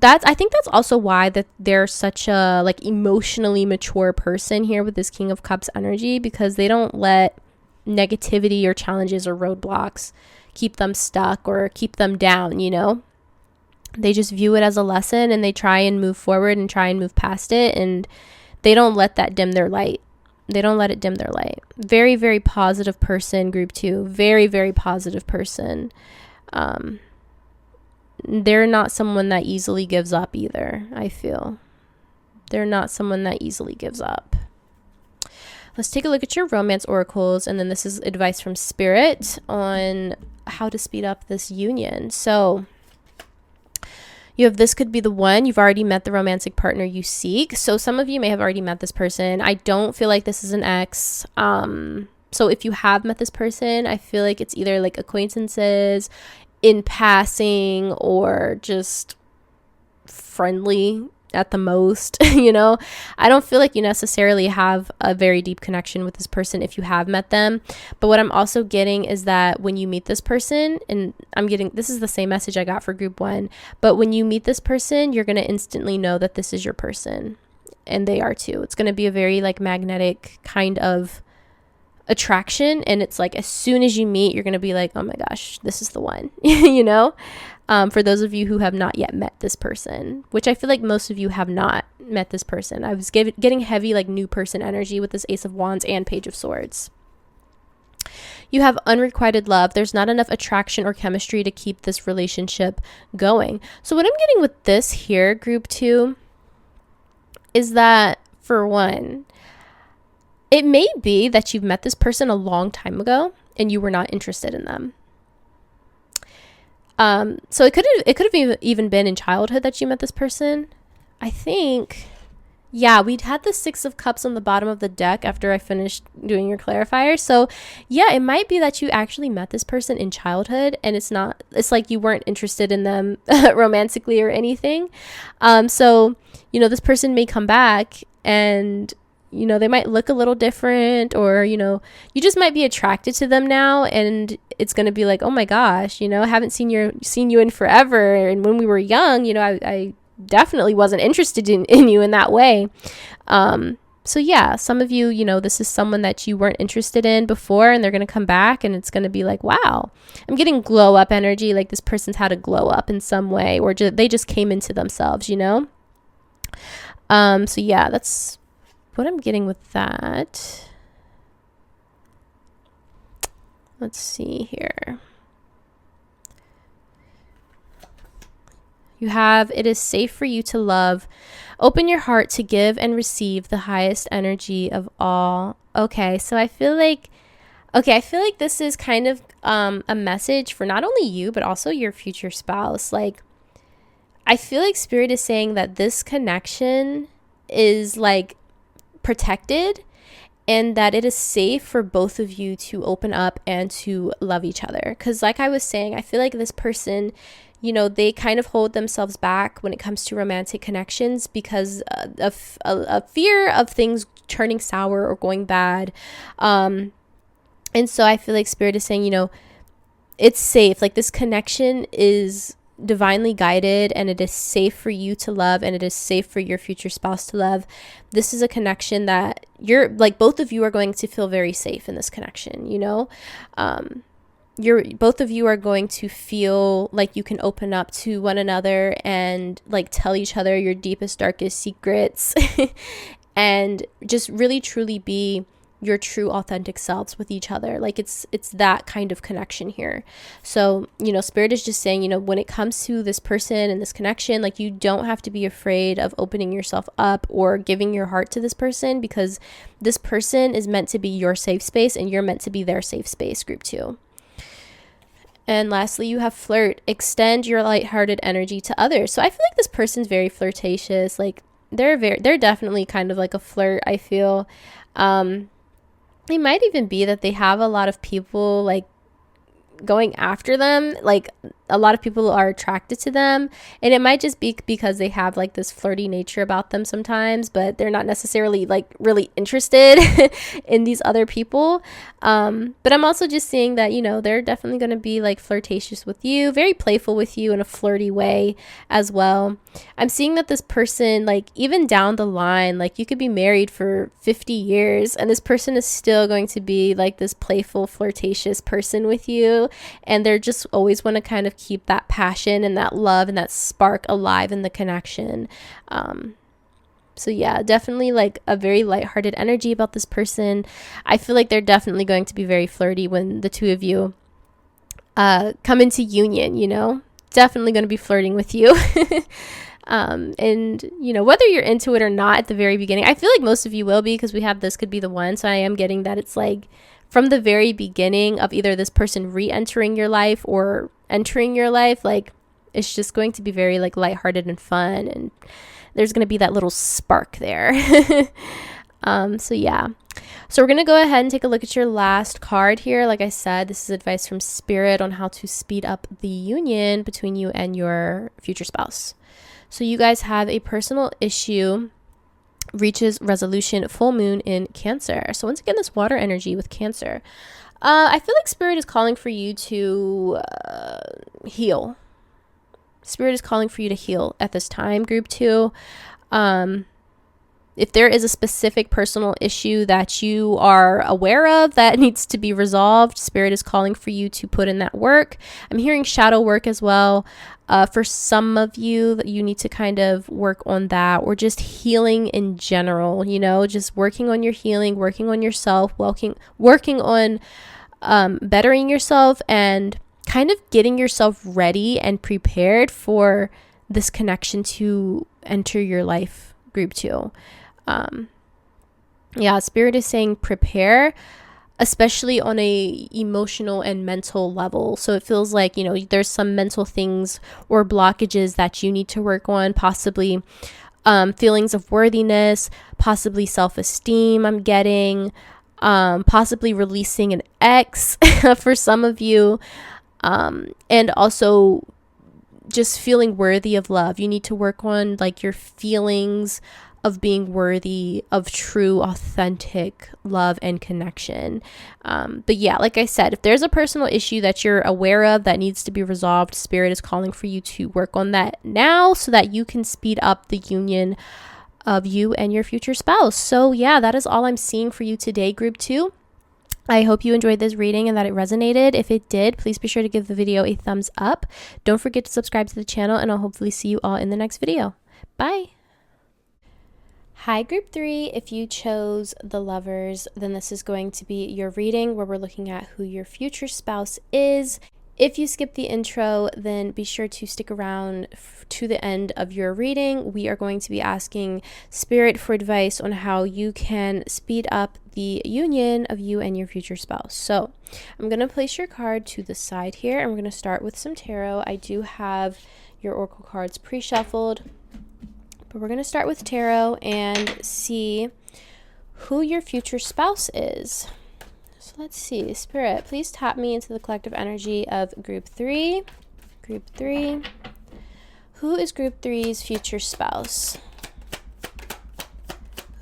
I think that's also why that they're such a like emotionally mature person here with this King of Cups energy, because they don't let negativity or challenges or roadblocks keep them stuck or keep them down, you know? They just view it as a lesson and they try and move forward and try and move past it, and they don't let that dim their light. They don't let it dim their light. Very, very positive person, group 2. Very, very positive person. They're not someone that easily gives up either, I feel. They're not someone that easily gives up. Let's take a look at your romance oracles, and then this is advice from Spirit on how to speed up this union. So you have this could be the one. You've already met the romantic partner you seek. So some of you may have already met this person. I don't feel like this is an ex. So if you have met this person, I feel like it's either like acquaintances in passing or just friendly at the most. You know, I don't feel like you necessarily have a very deep connection with this person if you have met them. But what I'm also getting is that when you meet this person, and this is the same message I got for group 1, but when you meet this person, you're going to instantly know that this is your person, and they are too. It's going to be a very like magnetic kind of attraction, and it's like as soon as you meet, you're going to be like, oh my gosh, this is the one. You know, for those of you who have not yet met this person, which I feel like most of you have not met this person. I was getting heavy like new person energy with this Ace of Wands and Page of Swords. You have unrequited love. There's not enough attraction or chemistry to keep this relationship going. So what I'm getting with this here, group 2, is that for one, it may be that you've met this person a long time ago and you were not interested in them. So it could have even been in childhood that you met this person. I think, yeah, we'd had the 6 of Cups on the bottom of the deck after I finished doing your clarifier. So yeah, it might be that you actually met this person in childhood, and it's like you weren't interested in them romantically or anything. So, you know, this person may come back and, you know, they might look a little different, or, you know, you just might be attracted to them now, and it's going to be like, oh my gosh, you know, I haven't seen you in forever. And when we were young, you know, I definitely wasn't interested in you in that way. So yeah, some of you, you know, this is someone that you weren't interested in before, and they're going to come back, and it's going to be like, wow, I'm getting glow up energy. Like this person's had a glow up in some way, or they just came into themselves, you know? So yeah, that's what I'm getting with that. Let's see here. You have, it is safe for you to love. Open your heart to give and receive the highest energy of all. Okay, so I feel like this is kind of a message for not only you, but also your future spouse. Like, I feel like Spirit is saying that this connection is like protected, and that it is safe for both of you to open up and to love each other. Because like I was saying, I feel like this person, you know, they kind of hold themselves back when it comes to romantic connections because of a fear of things turning sour or going bad. And so I feel like Spirit is saying, you know, it's safe. Like this connection is divinely guided, and it is safe for you to love, and it is safe for your future spouse to love. This is a connection that you're like, both of you are going to feel very safe in this connection, you know? Both of you are going to feel like you can open up to one another and like tell each other your deepest, darkest secrets and just really truly be your true authentic selves with each other. Like it's that kind of connection here. So, you know, Spirit is just saying, you know, when it comes to this person and this connection, like you don't have to be afraid of opening yourself up or giving your heart to this person, because this person is meant to be your safe space and you're meant to be their safe space, group 2. And lastly, you have flirt. Extend your lighthearted energy to others. So I feel like this person's very flirtatious. Like they're definitely kind of like a flirt, I feel. It might even be that they have a lot of people like going after them. Like a lot of people are attracted to them, and it might just be because they have like this flirty nature about them sometimes, but they're not necessarily like really interested in these other people. But I'm also just seeing that, you know, they're definitely going to be like flirtatious with you, very playful with you in a flirty way as well. I'm seeing that this person, like even down the line, like you could be married for 50 years and this person is still going to be like this playful, flirtatious person with you, and they're just always want to kind of keep that passion and that love and that spark alive in the connection. So yeah, definitely like a very lighthearted energy about this person. I feel like they're definitely going to be very flirty when the two of you come into union, you know, definitely going to be flirting with you. And you know, whether you're into it or not at the very beginning, I feel like most of you will be, because we have this could be the one. So I am getting that it's like from the very beginning of either this person re-entering your life or entering your life, like it's just going to be very like lighthearted and fun, and there's going to be that little spark there. So yeah, so we're going to go ahead and take a look at your last card here. Like I said, this is advice from Spirit on how to speed up the union between you and your future spouse. So you guys have a personal issue reaches resolution, full moon in Cancer. So once again, this water energy with Cancer. I feel like Spirit is calling for you to heal. Spirit is calling for you to heal at this time, group 2. If there is a specific personal issue that you are aware of that needs to be resolved, Spirit is calling for you to put in that work. I'm hearing shadow work as well. For some of you, that you need to kind of work on that, or just healing in general, you know, just working on your healing, working on yourself, working on bettering yourself, and kind of getting yourself ready and prepared for this connection to enter your life, group 2. Yeah, Spirit is saying prepare, especially on a emotional and mental level. So it feels like, you know, there's some mental things or blockages that you need to work on, possibly feelings of worthiness, possibly self-esteem I'm getting, possibly releasing an ex for some of you, and also just feeling worthy of love. You need to work on like your feelings of being worthy of true, authentic love and connection. But yeah, like I said, if there's a personal issue that you're aware of that needs to be resolved, Spirit is calling for you to work on that now so that you can speed up the union of you and your future spouse. So yeah, that is all I'm seeing for you today, group 2. I hope you enjoyed this reading and that it resonated. If it did, please be sure to give the video a thumbs up. Don't forget to subscribe to the channel, and I'll hopefully see you all in the next video. Bye. Hi, group 3. If you chose the Lovers, then this is going to be your reading where we're looking at who your future spouse is. If you skip the intro, then be sure to stick around to the end of your reading. We are going to be asking Spirit for advice on how you can speed up the union of you and your future spouse. So I'm going to place your card to the side here, and we're going to start with some tarot. I do have your oracle cards pre-shuffled, but we're going to start with tarot and see who your future spouse is. So let's see. Spirit, please tap me into the collective energy of group 3. Group 3. Who is group 3's future spouse?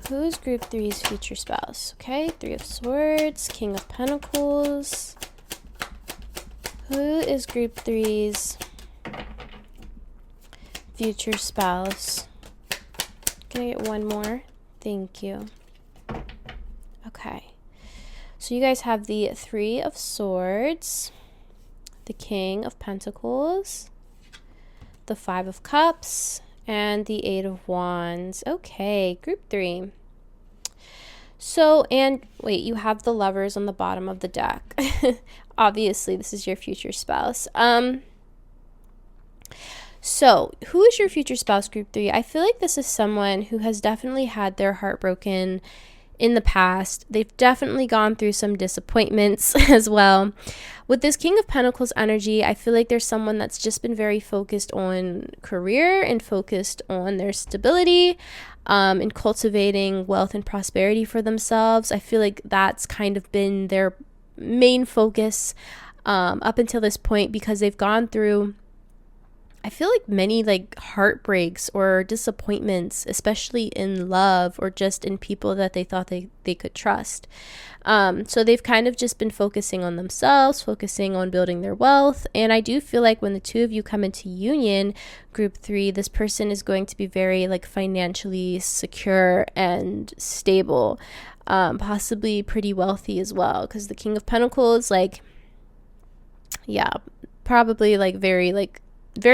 Who is group 3's future spouse? Okay, 3 of Swords, King of Pentacles. Who is group 3's future spouse? Can I get one more? Thank you. Okay. So you guys have the 3 of Swords, the King of Pentacles, the 5 of Cups, and the 8 of Wands. Okay, group 3. So, and wait, you have the Lovers on the bottom of the deck. Obviously, this is your future spouse. So, who is your future spouse, group 3? I feel like this is someone who has definitely had their heart broken in the past. They've definitely gone through some disappointments as well. With this King of Pentacles energy, I feel like there's someone that's just been very focused on career and focused on their stability, and cultivating wealth and prosperity for themselves. I feel like that's kind of been their main focus up until this point, because they've gone through I feel like many like heartbreaks or disappointments, especially in love or just in people that they thought they could trust. So they've kind of just been focusing on themselves, focusing on building their wealth. And I do feel like when the two of you come into union, group 3, this person is going to be very like financially secure and stable, possibly pretty wealthy as well. Because the King of Pentacles, like, yeah, probably like very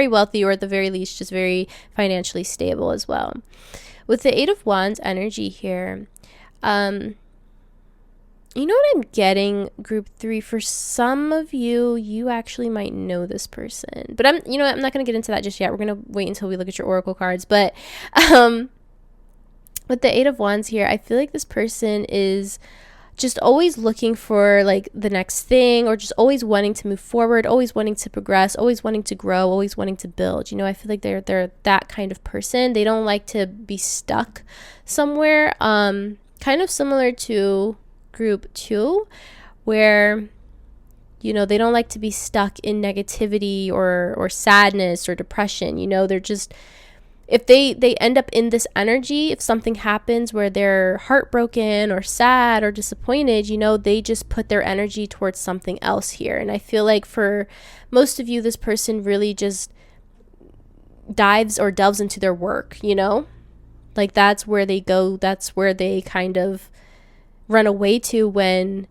wealthy, or at the very least just very financially stable as well. With the 8 of Wands energy here, you know what I'm getting, group 3? For some of you, you actually might know this person, but I'm not going to get into that just yet. We're going to wait until we look at your oracle cards. But with the 8 of Wands here, I feel like this person is just always looking for like the next thing, or just always wanting to move forward, always wanting to progress, always wanting to grow, always wanting to build. I feel like they're that kind of person. They don't like to be stuck somewhere. Kind of similar to group 2, where they don't like to be stuck in negativity or sadness or depression. They're just, if they end up in this energy, if something happens where they're heartbroken or sad or disappointed, they just put their energy towards something else here. And I feel like for most of you, this person really just delves into their work, like that's where they go. That's where they kind of run away to when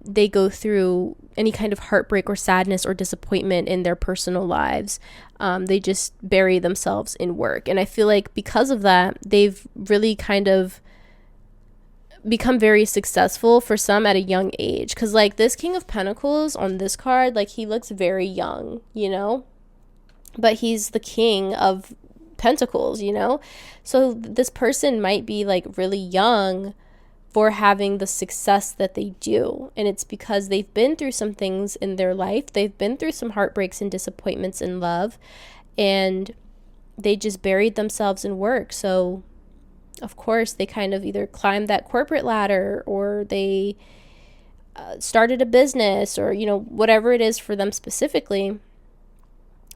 they go through any kind of heartbreak or sadness or disappointment in their personal lives. They just bury themselves in work. And I feel like because of that, they've really kind of become very successful, for some at a young age. Because like this King of Pentacles on this card, like he looks very young, but he's the King of Pentacles, so this person might be like really young for having the success that they do. And it's because they've been through some things in their life. They've been through some heartbreaks and disappointments in love, and they just buried themselves in work. So of course they kind of either climbed that corporate ladder, or they started a business, or whatever it is for them specifically.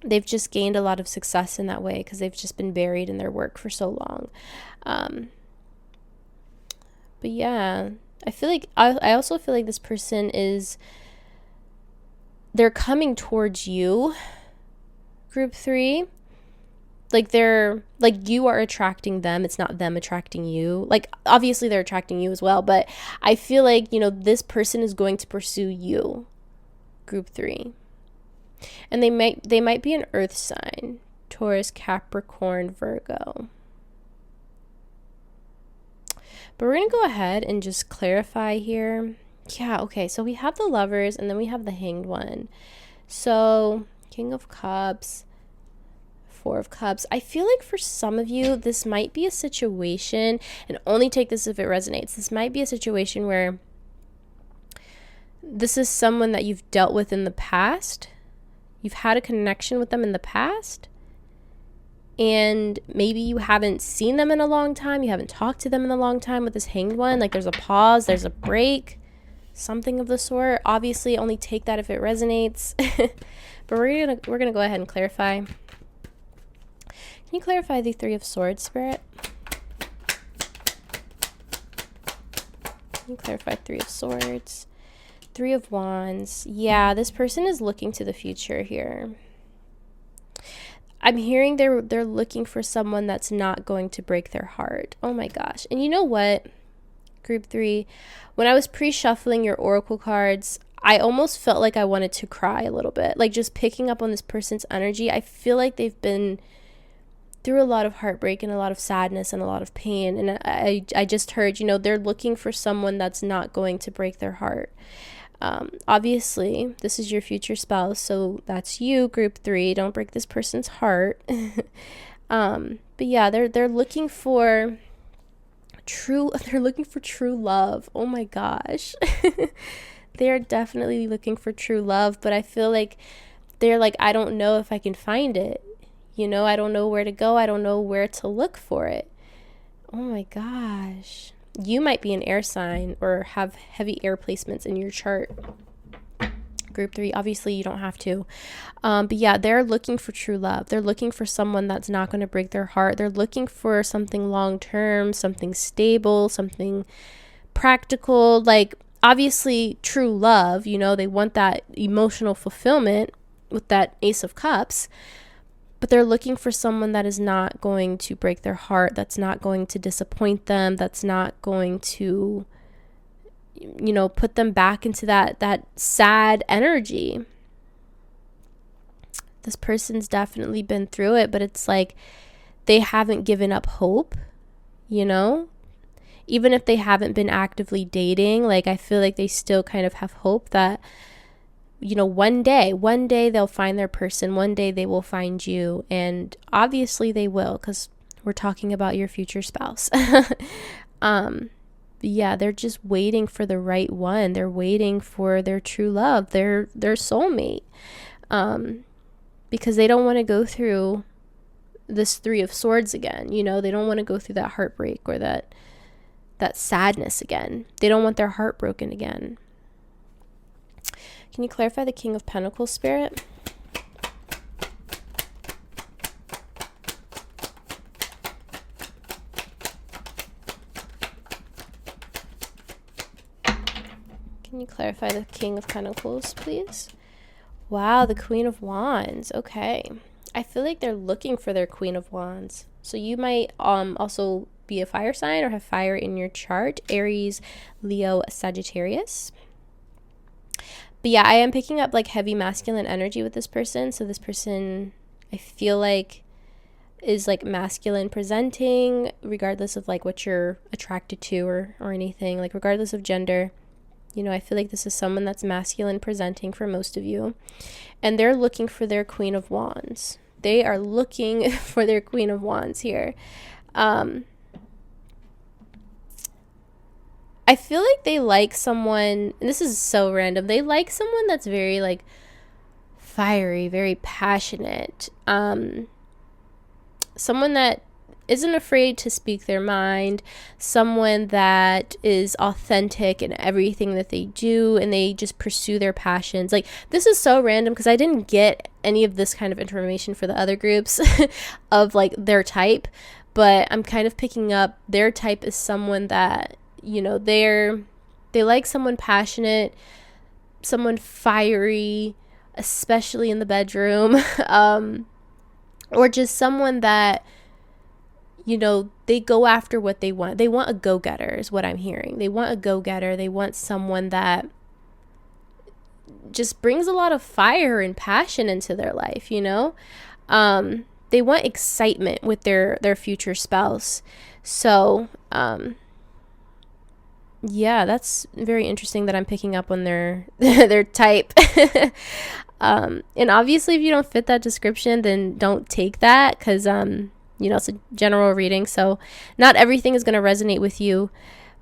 They've just gained a lot of success in that way because they've just been buried in their work for so long. But yeah, I feel like I also feel like this person they're coming towards you, group 3. Like you are attracting them. It's not them attracting you. Like obviously they're attracting you as well, but I feel like, this person is going to pursue you, group 3. And they might be an earth sign, Taurus, Capricorn, Virgo. But we're going to go ahead and just clarify here. Yeah, okay, so we have the Lovers, and then we have the Hanged One. So King of Cups, 4 of Cups. I feel like for some of you, this might be a situation, and only take this if it resonates. This might be a situation where this is someone that you've dealt with in the past. You've had a connection with them in the past, and maybe you haven't seen them in a long time. You haven't talked to them in a long time with this Hanged One. Like there's a pause, there's a break, something of the sort. Obviously, only take that if it resonates. But we're gonna go ahead and clarify. Can you clarify the 3 of Swords, Spirit? Can you clarify 3 of Swords? 3 of Wands. Yeah, this person is looking to the future here. I'm hearing they're looking for someone that's not going to break their heart. Oh my gosh. And you know what, group 3? When I was pre-shuffling your oracle cards, I almost felt like I wanted to cry a little bit. Like just picking up on this person's energy. I feel like they've been through a lot of heartbreak and a lot of sadness and a lot of pain. And I just heard, they're looking for someone that's not going to break their heart. Obviously, this is your future spouse, so that's you, group 3. Don't break this person's heart. But yeah, they're looking for true love. Oh my gosh. They're definitely looking for true love, but I feel like they're like, I don't know if I can find it. I don't know where to go. I don't know where to look for it. Oh my gosh. You might be an air sign or have heavy air placements in your chart. Group 3, obviously you don't have to. But yeah, they're looking for true love. They're looking for someone that's not going to break their heart. They're looking for something long-term, something stable, something practical. Like, obviously true love, you know, they want that emotional fulfillment with that Ace of Cups, but they're looking for someone that is not going to break their heart, that's not going to disappoint them, that's not going to, you know, put them back into that sad energy. This person's definitely been through it, but it's like they haven't given up hope, you know? Even if they haven't been actively dating, like I feel like they still kind of have hope that, you know, one day they'll find their person, one day they will find you, and obviously they will, because we're talking about your future spouse. Yeah, they're just waiting for the right one. They're waiting for their true love, their soulmate, because they don't want to go through this 3 of Swords again. You know, they don't want to go through that heartbreak or that sadness again. They don't want their heart broken again. Can you clarify the King of Pentacles, Spirit? Can you clarify the King of Pentacles, please? Wow, the Queen of Wands. Okay. I feel like they're looking for their Queen of Wands. So you might also be a fire sign or have fire in your chart. Aries, Leo, Sagittarius. But yeah, I am picking up like heavy masculine energy with this person. So this person, I feel like, is like masculine presenting, regardless of like what you're attracted to or anything, like regardless of gender. You know, I feel like this is someone that's masculine presenting for most of you. And they're looking for their Queen of Wands. They are looking for their Queen of Wands here. I feel like they like someone, and this is so random, they like someone that's very like fiery, very passionate. Someone that isn't afraid to speak their mind, someone that is authentic in everything that they do, and they just pursue their passions. Like, this is so random because I didn't get any of this kind of information for the other groups of like their type, but I'm kind of picking up their type is someone that, you know, they like someone passionate, someone fiery, especially in the bedroom, or just someone that, you know, they go after what they want. They want a go-getter is what I'm hearing. They want a go-getter. They want someone that just brings a lot of fire and passion into their life, you know? They want excitement with their future spouse. So, yeah, that's very interesting that I'm picking up on their their type. And obviously if you don't fit that description, then don't take that, because you know, it's a general reading, so not everything is going to resonate with you.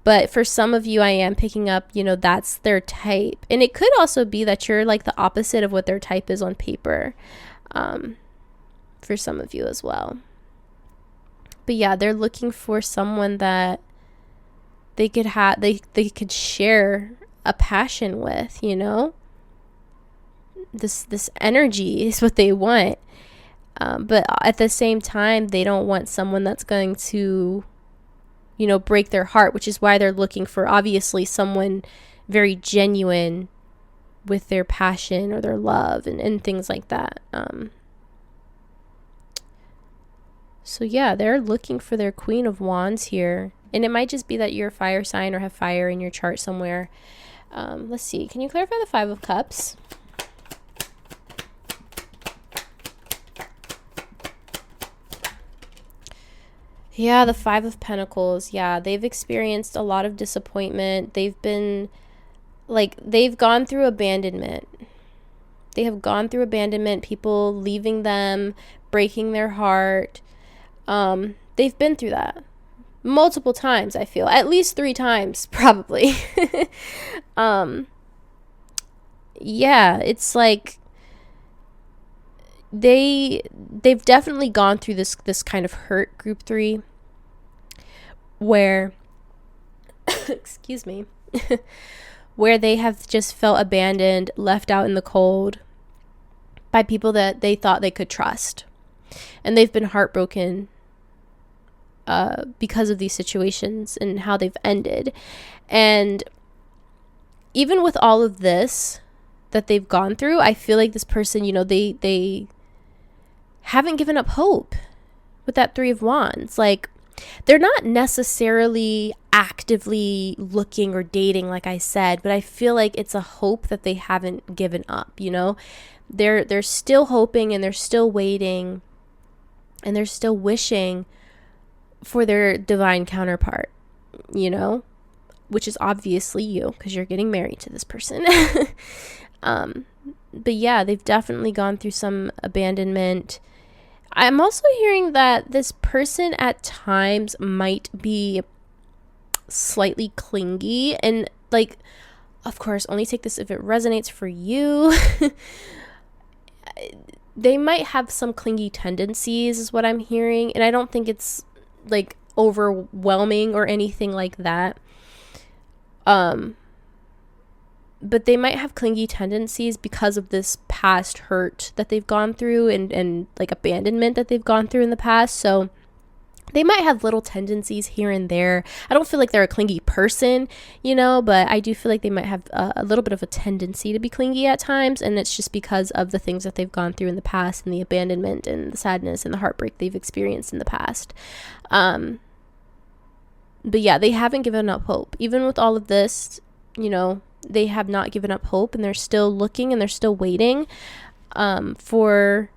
But for some of you, I am picking up, you know, that's their type. And it could also be that you're like the opposite of what their type is on paper, for some of you as well. But yeah, they're looking for someone that they could have, they could share a passion with, you know? This energy is what they want. But at the same time, they don't want someone that's going to, you know, break their heart, which is why they're looking for, obviously, someone very genuine with their passion or their love and things like that. So yeah, they're looking for their Queen of Wands here. And it might just be that you're a fire sign or have fire in your chart somewhere. Let's see. Can you clarify the 5 of Cups? Yeah, the 5 of Pentacles. Yeah, they've experienced a lot of disappointment. They've been, like, they've gone through abandonment. They have gone through abandonment, people leaving them, breaking their heart. They've been through that multiple times, I feel. At least 3 times, probably. Yeah, it's like they've definitely gone through this kind of hurt, group 3, where excuse me, where they have just felt abandoned, left out in the cold by people that they thought they could trust. And they've been heartbroken because of these situations and how they've ended. And even with all of this that they've gone through, I feel like this person, you know, they haven't given up hope with that Three of Wands. Like, they're not necessarily actively looking or dating, like I said, but I feel like it's a hope that they haven't given up, you know? They're still hoping, and they're still waiting, and they're still wishing for their divine counterpart, you know, which is obviously you, because you're getting married to this person. But yeah, they've definitely gone through some abandonment. I'm also hearing that this person at times might be slightly clingy, and like, of course, only take this if it resonates for you. They might have some clingy tendencies, is what I'm hearing, and I don't think it's like overwhelming or anything like that. But they might have clingy tendencies because of this past hurt that they've gone through, and like abandonment that they've gone through in the past. So they might have little tendencies here and there. I don't feel like they're a clingy person, you know, but I do feel like they might have a little bit of a tendency to be clingy at times. And it's just because of the things that they've gone through in the past, and the abandonment and the sadness and the heartbreak they've experienced in the past. But yeah, they haven't given up hope. Even with all of this, you know, they have not given up hope, and they're still looking, and they're still waiting for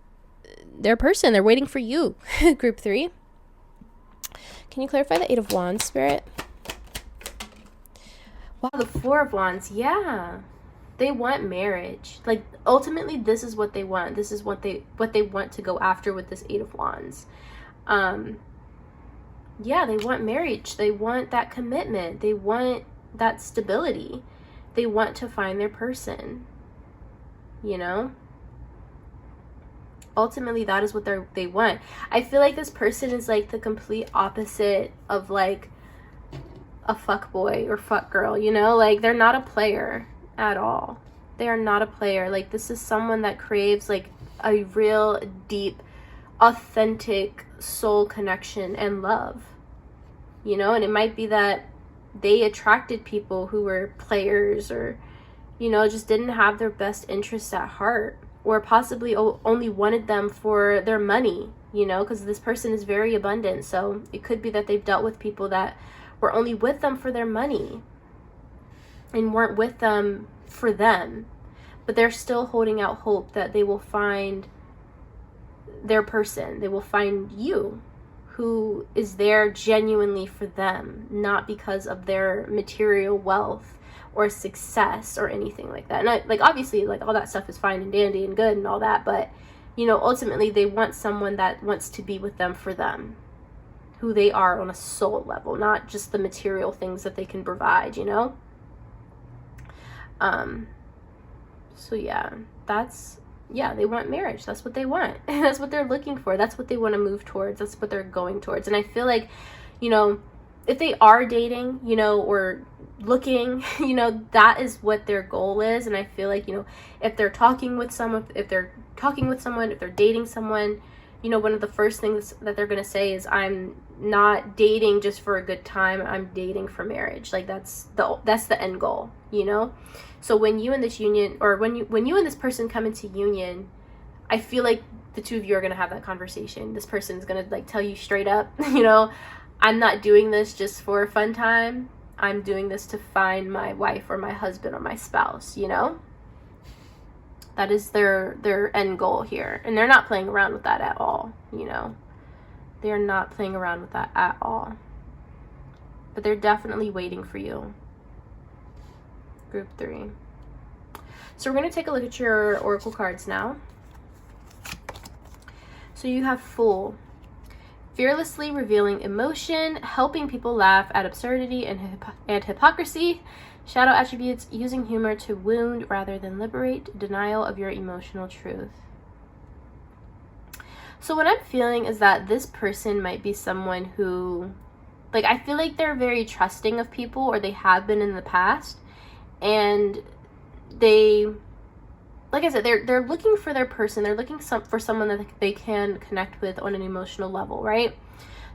their person. They're waiting for you. Group 3. Can you clarify the Eight of Wands, Spirit? Wow, the Four of Wands. Yeah. They want marriage. Like, ultimately, this is what they want. This is what they want to go after with this Eight of Wands. Yeah, they want marriage. They want that commitment. They want that stability. They want to find their person, you know? Ultimately, that is what they want. I feel like this person is like the complete opposite of like a fuck boy or fuck girl, you know? Like, they're not a player at all. They are not a player. Like, this is someone that craves like a real deep, authentic soul connection and love, you know? And it might be that they attracted people who were players, or, you know, just didn't have their best interests at heart, or possibly only wanted them for their money, you know, because this person is very abundant. So it could be that they've dealt with people that were only with them for their money and weren't with them for them, but they're still holding out hope that they will find their person. They will find you, who is there genuinely for them, not because of their material wealth or success or anything like that. And like, obviously, like, all that stuff is fine and dandy and good and all that, but, you know, ultimately they want someone that wants to be with them for them, who they are on a soul level, not just the material things that they can provide, you know? So yeah, they want marriage. That's what they want. That's what they're looking for. That's what they want to move towards. That's what they're going towards. And I feel like, you know, if they are dating, you know, or looking, you know, that is what their goal is. And I feel like, you know, if they're talking with someone, if they're dating someone, you know, one of the first things that they're going to say is, I'm not dating just for a good time. I'm dating for marriage. Like, that's the end goal, you know? So when you and this union, or when you and this person come into union, I feel like the two of you are going to have that conversation. This person is going to like tell you straight up, you know, I'm not doing this just for a fun time. I'm doing this to find my wife or my husband or my spouse, you know? That is their end goal here. And they're not playing around with that at all, you know? They're not playing around with that at all. But they're definitely waiting for you. Group 3. So we're going to take a look at your oracle cards now. So you have Fool. Fearlessly revealing emotion, helping people laugh at absurdity and hypocrisy. Shadow attributes, using humor to wound rather than liberate. Denial of your emotional truth. So what I'm feeling is that this person might be someone who, like, I feel like they're very trusting of people, or they have been in the past. And they, like I said, they're looking for their person. They're looking for someone that they can connect with on an emotional level, right?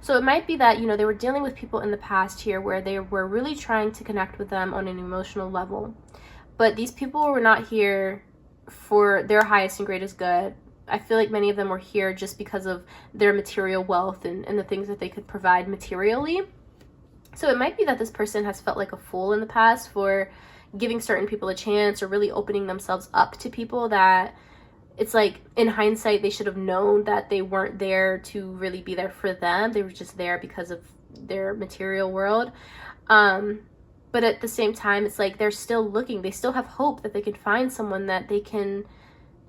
So it might be that, you know, they were dealing with people in the past here where they were really trying to connect with them on an emotional level. But these people were not here for their highest and greatest good. I feel like many of them were here just because of their material wealth and the things that they could provide materially. So it might be that this person has felt like a fool in the past for giving certain people a chance or really opening themselves up to people that it's like, in hindsight, they should have known that they weren't there to really be there for them. They were just there because of their material world. But at the same time, it's like they're still looking. They still have hope that they can find someone that they can,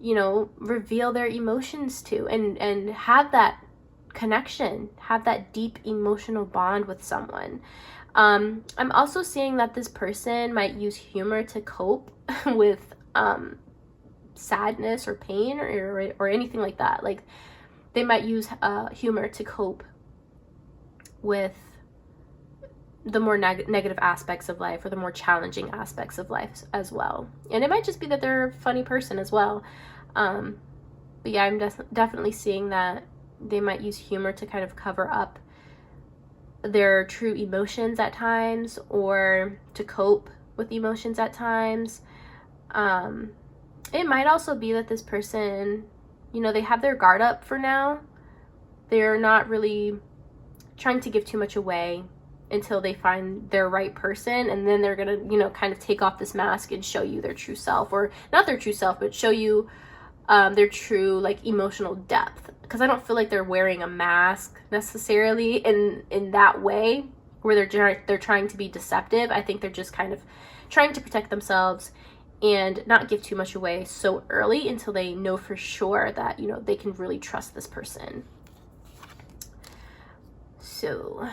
you know, reveal their emotions to and have that connection, have that deep emotional bond with someone. I'm also seeing that this person might use humor to cope with sadness or pain or anything like that. Like they might use humor to cope with the more negative aspects of life or the more challenging aspects of life as well. And it might just be that they're a funny person as well. But yeah, I'm definitely seeing that they might use humor to kind of cover up their true emotions at times or to cope with emotions at times. It might also be that this person, you know, they have their guard up for now. They're not really trying to give too much away until they find their right person, and then they're gonna, you know, kind of take off this mask and show you their true self, or not their true self, but show you their true like emotional depth. Because I don't feel like they're wearing a mask necessarily in that way where they're trying to be deceptive. I think they're just kind of trying to protect themselves and not give too much away so early until they know for sure that, you know, they can really trust this person. So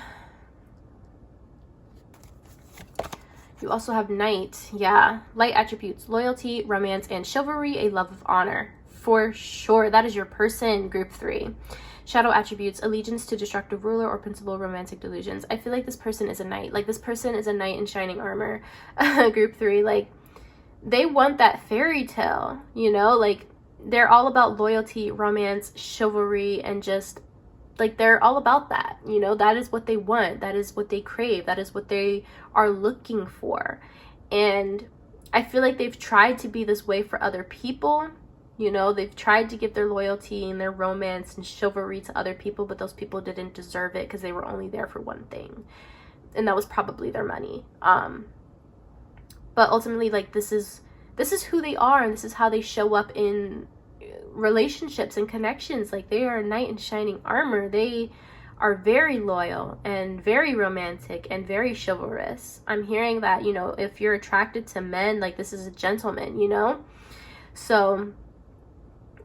you also have Knight. Yeah, light attributes: loyalty, romance, and chivalry, a love of honor. For sure, that is your person, group 3. Shadow attributes: allegiance to destructive ruler or principal, romantic delusions. I feel like this person is a knight. Like this person is a knight in shining armor. Group 3, like they want that fairy tale, you know, like they're all about loyalty, romance, chivalry, and just like they're all about that, you know. That is what they want, that is what they crave, that is what they are looking for. And I feel like they've tried to be this way for other people, you know. They've tried to give their loyalty and their romance and chivalry to other people, but those people didn't deserve it because they were only there for one thing, and that was probably their money. But ultimately, like this is who they are, and this is how they show up in relationships and connections. Like they are a knight in shining armor. They are very loyal and very romantic and very chivalrous. I'm hearing that, you know, if you're attracted to men, like this is a gentleman, you know. So,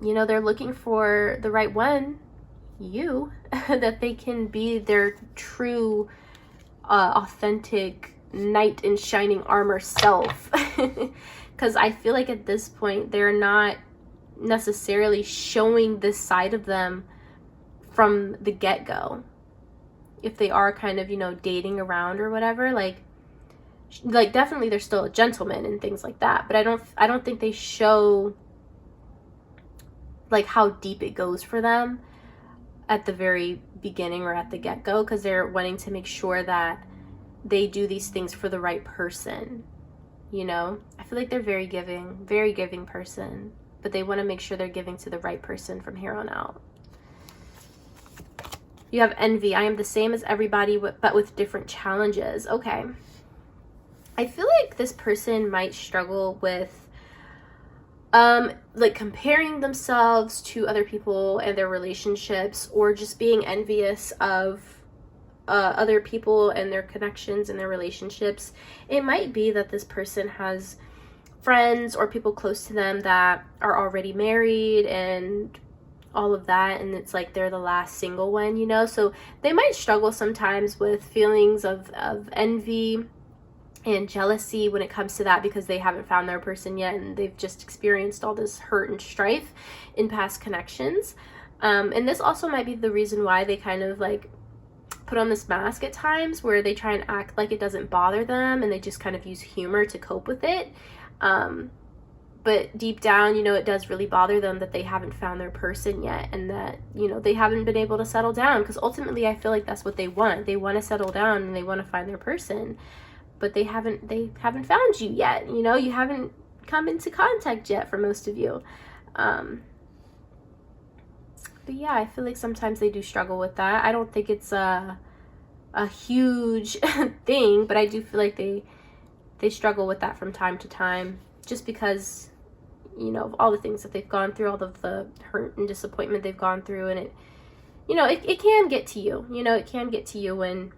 you know, they're looking for the right one, you, that they can be their true, authentic knight in shining armor self. Because I feel like at this point they're not necessarily showing this side of them from the get-go. If they are kind of, you know, dating around or whatever, like definitely they're still a gentleman and things like that, but I don't think they show like how deep it goes for them at the very beginning or at the get-go, because they're wanting to make sure that they do these things for the right person, you know. I feel like they're very giving person, but they want to make sure they're giving to the right person from here on out. You have envy. I am the same as everybody, but with different challenges. Okay. I feel like this person might struggle with like comparing themselves to other people and their relationships, or just being envious of other people and their connections and their relationships. It might be that this person has friends or people close to them that are already married and all of that, and it's like they're the last single one, you know. So they might struggle sometimes with feelings of envy and jealousy when it comes to that, because they haven't found their person yet and they've just experienced all this hurt and strife in past connections. And this also might be the reason why they kind of like put on this mask at times where they try and act like it doesn't bother them, and they just kind of use humor to cope with it. But deep down, you know, it does really bother them that they haven't found their person yet, and that, you know, they haven't been able to settle down, because ultimately I feel like that's what they want. They want to settle down and they want to find their person, but they haven't found you yet. You know, you haven't come into contact yet for most of you. But yeah, I feel like sometimes they do struggle with that. I don't think it's a huge thing, but I do feel like they struggle with that from time to time, just because, you know, all the things that they've gone through, all of the hurt and disappointment they've gone through, and it, you know, it can get to you. You know, it can get to you when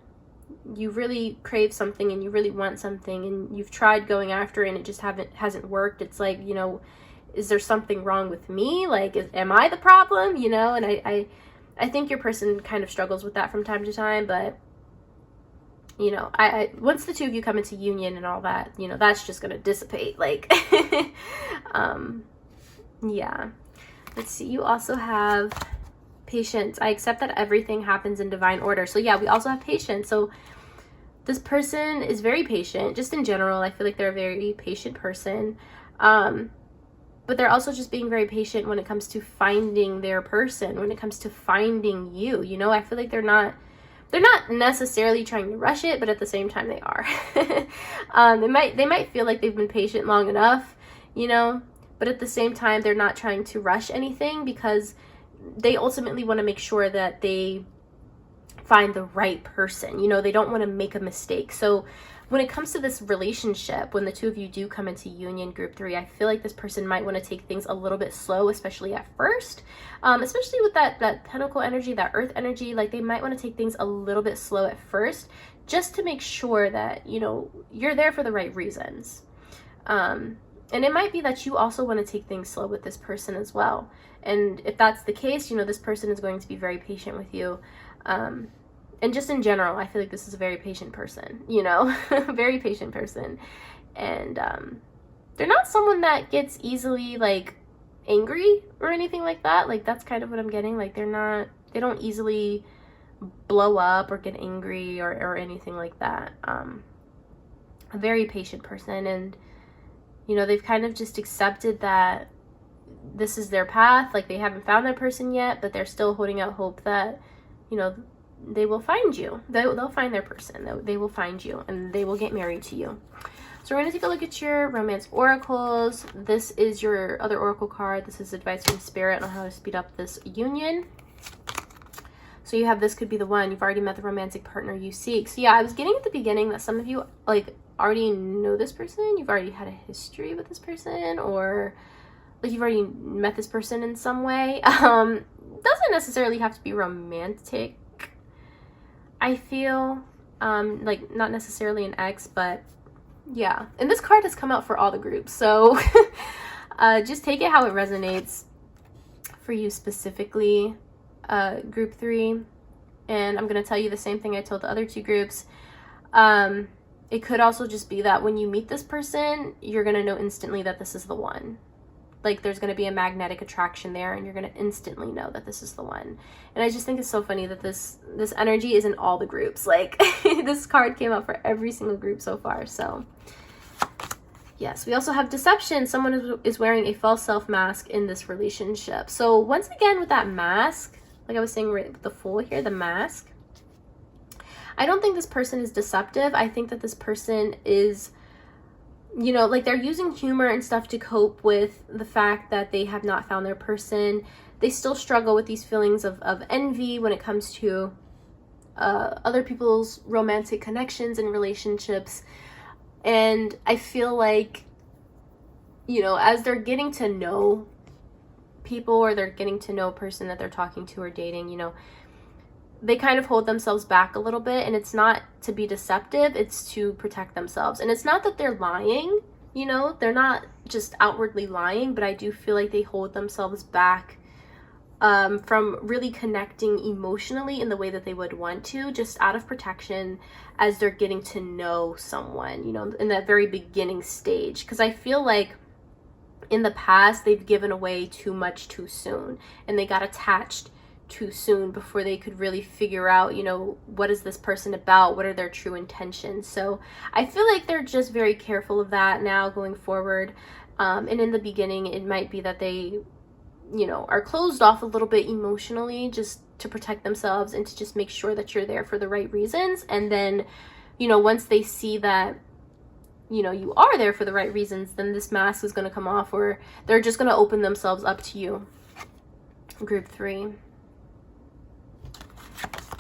you really crave something and you really want something, and you've tried going after it and it just hasn't worked. It's like, you know, is there something wrong with me? Like, am I the problem? You know, and I think your person kind of struggles with that from time to time, but, you know, I once the two of you come into union and all that, you know, that's just gonna dissipate. Like, yeah. Let's see. You also have patience. I accept that everything happens in divine order. So yeah, we also have patience. So this person is very patient, just in general. I feel like they're a very patient person. But they're also just being very patient when it comes to finding their person, when it comes to finding you. You know, I feel like they're not necessarily trying to rush it, but at the same time they are. They might feel like they've been patient long enough, you know, but at the same time they're not trying to rush anything, because they ultimately want to make sure that they find the right person. You know, they don't want to make a mistake. So when it comes to this relationship, when the two of you do come into union, group 3, I feel like this person might want to take things a little bit slow, especially at first, especially with that pentacle energy, that earth energy. Like, they might want to take things a little bit slow at first, just to make sure that, you know, you're there for the right reasons. And it might be that you also want to take things slow with this person as well. And if that's the case, you know, this person is going to be very patient with you. And just in general, I feel like this is a very patient person, you know, very patient person. And they're not someone that gets easily, like, angry or anything like that. Like, that's kind of what I'm getting. Like, they don't easily blow up or get angry or anything like that. A very patient person. And, you know, they've kind of just accepted that this is their path. Like, they haven't found their person yet, but they're still holding out hope that, you know, they will find you. They'll find their person. They will find you, and they will get married to you. So we're going to take a look at your romance oracles. This is your other oracle card. This is advice from Spirit on how to speed up this union. So you have, this could be the one. You've already met the romantic partner you seek. So yeah, I was getting at the beginning that some of you, like, already know this person. You've already had a history with this person, or like you've already met this person in some way. Doesn't necessarily have to be romantic, I feel. Like, not necessarily an ex, but yeah. And this card has come out for all the groups, so just take it how it resonates for you specifically, group 3. And I'm going to tell you the same thing I told the other 2 groups. It could also just be that when you meet this person, you're going to know instantly that this is the one. Like, there's going to be a magnetic attraction there, and you're going to instantly know that this is the one. And I just think it's so funny that this energy is in all the groups. Like, this card came out for every single group so far. So yes, we also have deception. Someone is wearing a false self mask in this relationship. So once again, with that mask, like I was saying with the Fool here, the mask, I don't think this person is deceptive. I think that this person is, you know, like, they're using humor and stuff to cope with the fact that they have not found their person. They still struggle with these feelings of envy when it comes to other people's romantic connections and relationships. And I feel like, you know, as they're getting to know people, or they're getting to know a person that they're talking to or dating, you know, they kind of hold themselves back a little bit. And it's not to be deceptive, it's to protect themselves. And it's not that they're lying, you know, they're not just outwardly lying, but I do feel like they hold themselves back from really connecting emotionally in the way that they would want to, just out of protection as they're getting to know someone, you know, in that very beginning stage. Because I feel like in the past, they've given away too much too soon, and they got attached too soon before they could really figure out, you know, what is this person about? What are their true intentions? So I feel like they're just very careful of that now going forward. And in the beginning, it might be that they, you know, are closed off a little bit emotionally just to protect themselves and to just make sure that you're there for the right reasons. And then, you know, once they see that, you know, you are there for the right reasons, then this mask is going to come off, or they're just going to open themselves up to you. Group 3.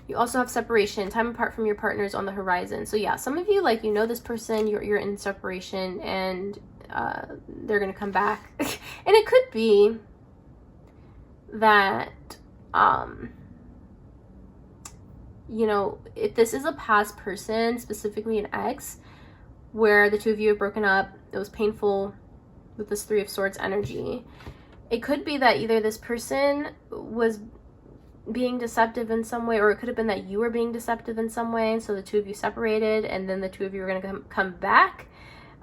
You also have separation, time apart from your partners on the horizon. So yeah, some of you, like, you know this person, you're in separation, and they're going to come back. And it could be that, you know, if this is a past person, specifically an ex, where the two of you have broken up, it was painful with this 3 of Swords energy. It could be that either this person was being deceptive in some way, or it could have been that you were being deceptive in some way, so the two of you separated, and then the two of you are going to come back.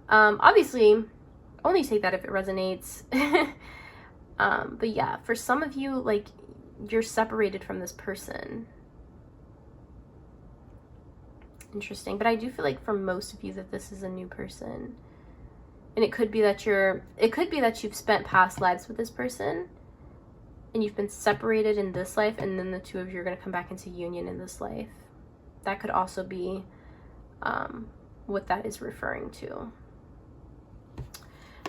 Obviously, only take that if it resonates. But yeah, for some of you, like, you're separated from this person. Interesting. But I do feel like for most of you that this is a new person. And it could be that you've spent past lives with this person and you've been separated in this life, and then the two of you are going to come back into union in this life. That could also be what that is referring to.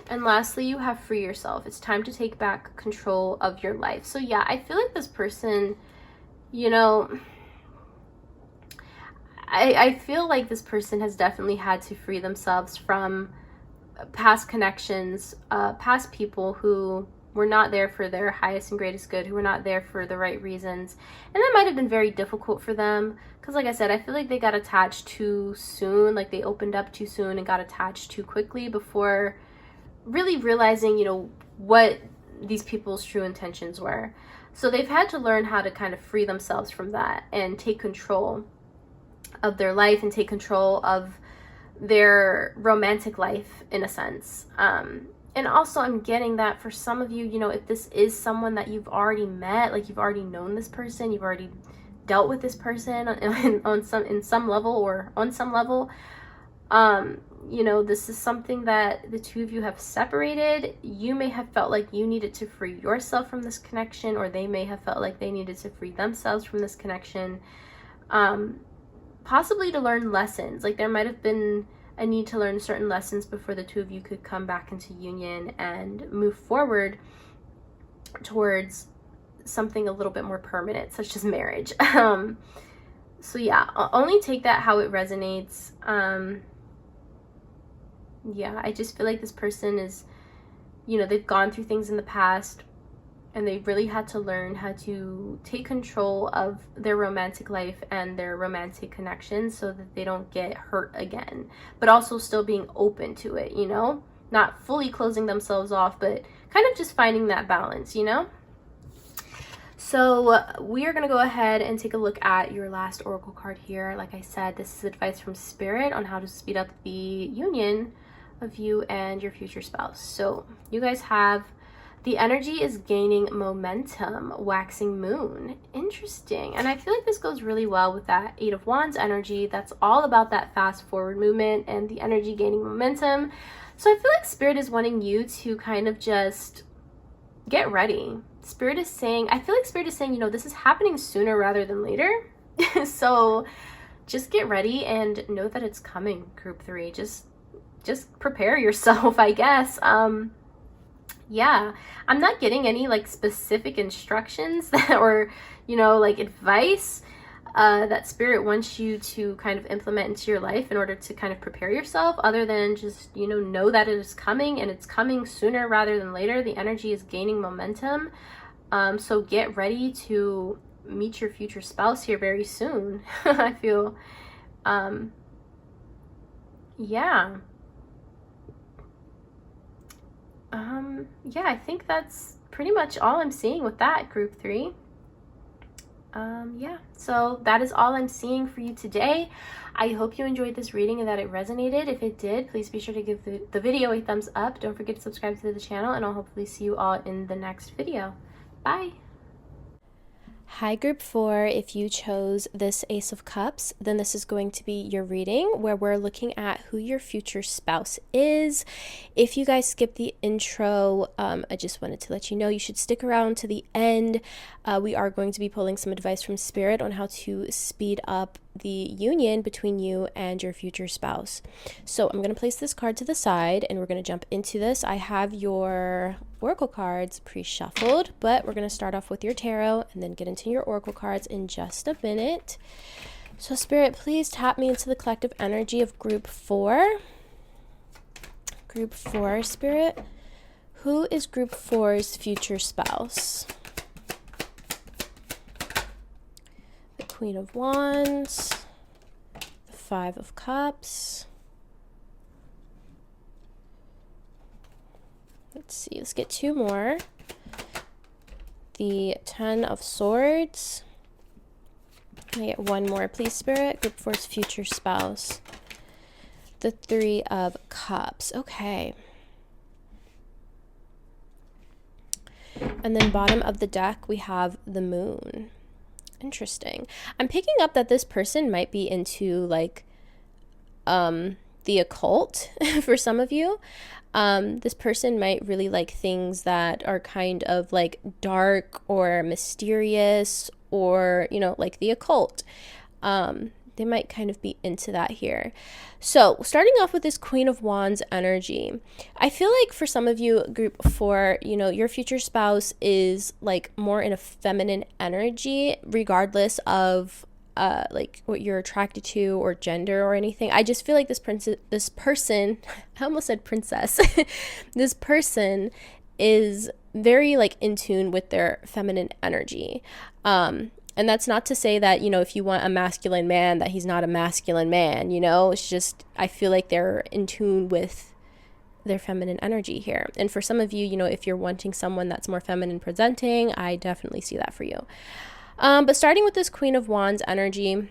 And lastly, you have free yourself. It's time to take back control of your life. So yeah, I feel like this person, you know, I feel like this person has definitely had to free themselves from past connections, past people who were not there for their highest and greatest good, who were not there for the right reasons. And that might have been very difficult for them because, like I said, I feel like they got attached too soon, like they opened up too soon and got attached too quickly before really realizing, you know, what these people's true intentions were. So they've had to learn how to kind of free themselves from that and take control of their life and take control of their romantic life in a sense. And also I'm getting that for some of you, you know, if this is someone that you've already met, like you've already known this person, you've already dealt with this person on some level, you know, this is something that the two of you have separated. You may have felt like you needed to free yourself from this connection, or they may have felt like they needed to free themselves from this connection. Possibly to learn lessons. Like there might have been a need to learn certain lessons before the two of you could come back into union and move forward towards something a little bit more permanent, such as marriage. So yeah, only take that how it resonates. Yeah, I just feel like this person is, you know, they've gone through things in the past and they really had to learn how to take control of their romantic life and their romantic connections so that they don't get hurt again, but also still being open to it, you know, not fully closing themselves off, but kind of just finding that balance, you know. So we are going to go ahead and take a look at your last oracle card here. Like I said, this is advice from Spirit on how to speed up the union of you and your future spouse. So you guys have: the energy is gaining momentum, waxing moon. Interesting. And I feel like this goes really well with that 8 of Wands energy. That's all about that fast forward movement and the energy gaining momentum. So I feel like Spirit is wanting you to kind of just get ready. Spirit is saying, I feel like Spirit is saying, you know, this is happening sooner rather than later. So just get ready and know that it's coming, group 3. Just prepare yourself, I guess. Yeah, I'm not getting any like specific instructions or, you know, like advice that Spirit wants you to kind of implement into your life in order to kind of prepare yourself, other than just, you know that it is coming, and it's coming sooner rather than later. The energy is gaining momentum. So get ready to meet your future spouse here very soon. I feel, yeah. Yeah, I think that's pretty much all I'm seeing with that, group 3. Yeah, so that is all I'm seeing for you today. I hope you enjoyed this reading and that it resonated. If it did, please be sure to give the video a thumbs up. Don't forget to subscribe to the channel, and I'll hopefully see you all in the next video. Bye. Hi, group 4. If you chose this Ace of Cups, then this is going to be your reading where we're looking at who your future spouse is. If you guys skipped the intro, I just wanted to let you know you should stick around to the end. We are going to be pulling some advice from Spirit on how to speed up the union between you and your future spouse. So I'm going to place this card to the side and we're going to jump into this. I have your oracle cards pre-shuffled, but we're going to start off with your tarot and then get into your oracle cards in just a minute. So Spirit, please tap me into the collective energy of group 4. Group 4, Spirit. Who is group 4's future spouse? The Queen of Wands, the Five of Cups. Let's see, let's get 2 more. The 10 of Swords. Can I get 1 more, please, Spirit? Group 4's future spouse. The 3 of Cups. Okay. And then bottom of the deck, we have the Moon. Interesting. I'm picking up that this person might be into like the occult for some of you. This person might really like things that are kind of like dark or mysterious or, you know, like the occult. They might kind of be into that here. So starting off with this Queen of Wands energy, I feel like for some of you, group 4, you know, your future spouse is like more in a feminine energy, regardless of like what you're attracted to or gender or anything. I just feel like this person, I almost said princess, this person is very like in tune with their feminine energy. And that's not to say that, you know, if you want a masculine man, that he's not a masculine man, you know, it's just, I feel like they're in tune with their feminine energy here. And for some of you, you know, if you're wanting someone that's more feminine presenting, I definitely see that for you. But starting with this Queen of Wands energy,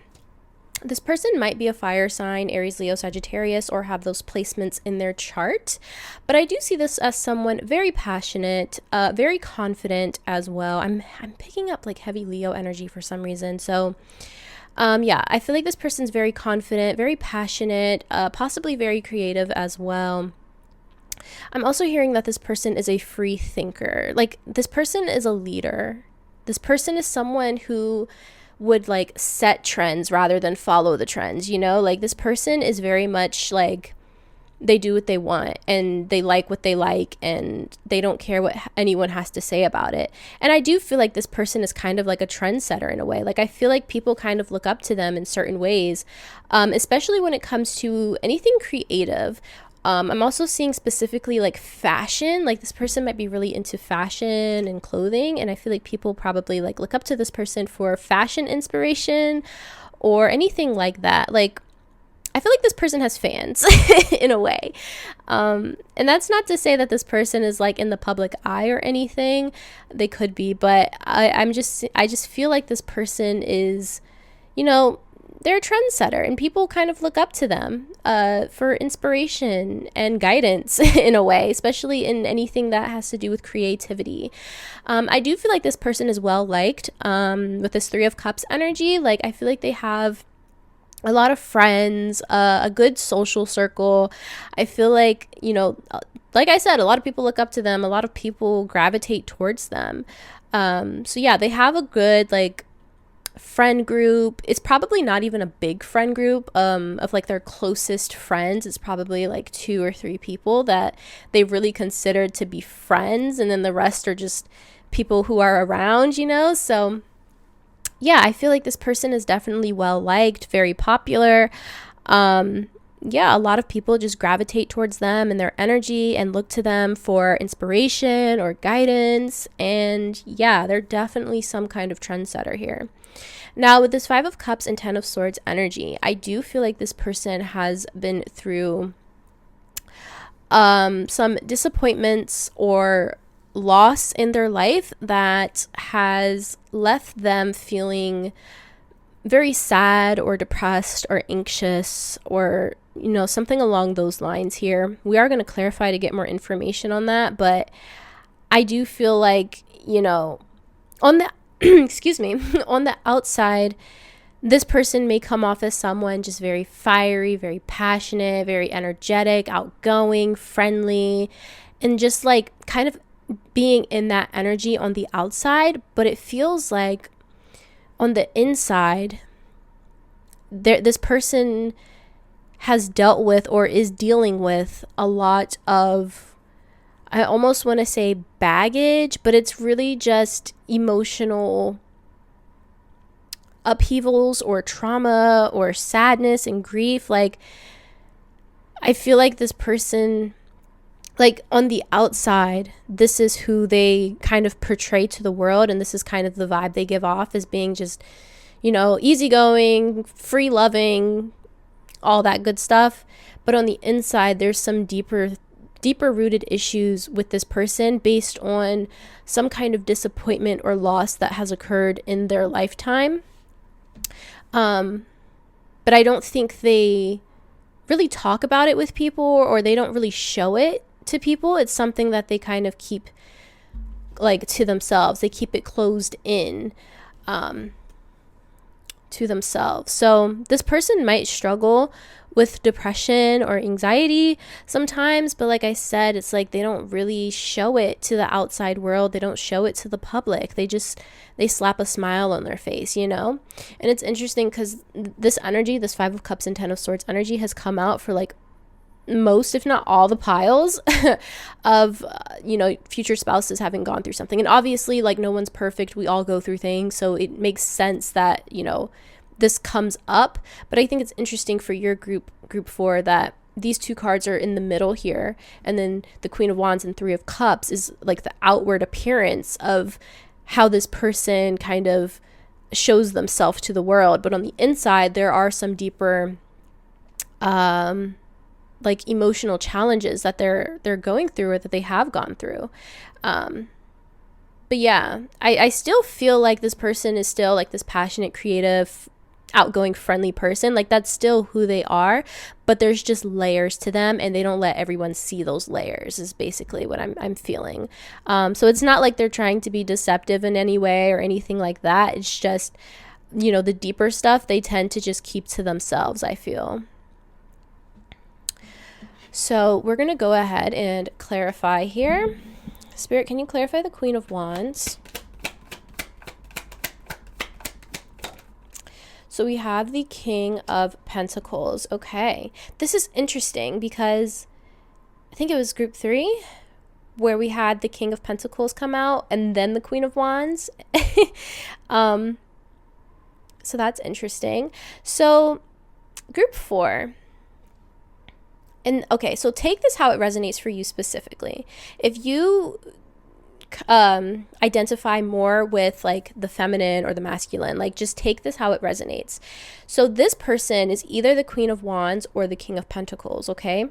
this person might be a fire sign, Aries, Leo, Sagittarius, or have those placements in their chart. But I do see this as someone very passionate, very confident as well. I'm picking up like heavy Leo energy for some reason. So yeah, I feel like this person's very confident, very passionate, possibly very creative as well. I'm also hearing that this person is a free thinker. Like this person is a leader. This person is someone who would like set trends rather than follow the trends, you know? Like this person is very much like they do what they want and they like what they like and they don't care what anyone has to say about it. And I do feel like this person is kind of like a trendsetter in a way. Like I feel like people kind of look up to them in certain ways, especially when it comes to anything creative. I'm also seeing specifically like fashion, like this person might be really into fashion and clothing. And I feel like people probably like look up to this person for fashion inspiration or anything like that. Like, I feel like this person has fans in a way. And that's not to say that this person is like in the public eye or anything. They could be, but I just feel like this person is, you know, they're a trendsetter and people kind of look up to them for inspiration and guidance in a way, especially in anything that has to do with creativity. I do feel like this person is well liked with this 3 of Cups energy. Like I feel like they have a lot of friends, a good social circle. I feel like, you know, like I said, a lot of people look up to them. A lot of people gravitate towards them. So yeah, they have a good like friend group. It's probably not even a big friend group of like their closest friends. It's probably like 2 or 3 people that they really considered to be friends, and then the rest are just people who are around, you know. So yeah, I feel like this person is definitely well liked, very popular. Yeah, a lot of people just gravitate towards them and their energy and look to them for inspiration or guidance. And yeah, they're definitely some kind of trendsetter here. Now, with this 5 of Cups and 10 of Swords energy, I do feel like this person has been through some disappointments or loss in their life that has left them feeling very sad or depressed or anxious or, you know, something along those lines here. We are going to clarify to get more information on that, but I do feel like, you know, on the excuse me, on the outside, this person may come off as someone just very fiery, very passionate, very energetic, outgoing, friendly, and just like kind of being in that energy on the outside. But it feels like on the inside, this person has dealt with or is dealing with a lot of, I almost want to say baggage, but it's really just emotional upheavals or trauma or sadness and grief. Like, I feel like this person, like on the outside, this is who they kind of portray to the world, and this is kind of the vibe they give off as being just, easygoing, free loving, all that good stuff. But on the inside, there's some deeper rooted issues with this person based on some kind of disappointment or loss that has occurred in their lifetime. But I don't think they really talk about it with people, or they don't really show it to people. It's something that they kind of keep like to themselves. They keep it closed in to themselves. So this person might struggle with depression or anxiety sometimes, but like I said, it's like they don't really show it to the outside world. They don't show it to the public. They slap a smile on their face, And it's interesting because this energy, this 5 of Cups and 10 of Swords energy, has come out for like most, if not all, the piles of future spouses having gone through something. And obviously, like, no one's perfect. We all go through things, so it makes sense that this comes up. But I think it's interesting for your group 4 that these 2 cards are in the middle here, and then the Queen of Wands and 3 of Cups is like the outward appearance of how this person kind of shows themselves to the world. But on the inside, there are some deeper like emotional challenges that they're going through, or that they have gone through. But yeah, I still feel like this person is still like this passionate, creative, outgoing, friendly person. Like, that's still who they are, but there's just layers to them, and they don't let everyone see those layers, is basically what I'm feeling. So it's not like they're trying to be deceptive in any way or anything like that. It's just, the deeper stuff they tend to just keep to themselves, I feel. So we're going to go ahead and clarify here. Spirit, can you clarify the Queen of Wands? So we have the King of Pentacles. Okay. This is interesting because I think it was group 3 where we had the King of Pentacles come out and then the Queen of Wands. So that's interesting. So group 4. And okay, so take this how it resonates for you specifically. If you identify more with like the feminine or the masculine, like just take this how it resonates. So this person is either the Queen of Wands or the King of Pentacles, okay?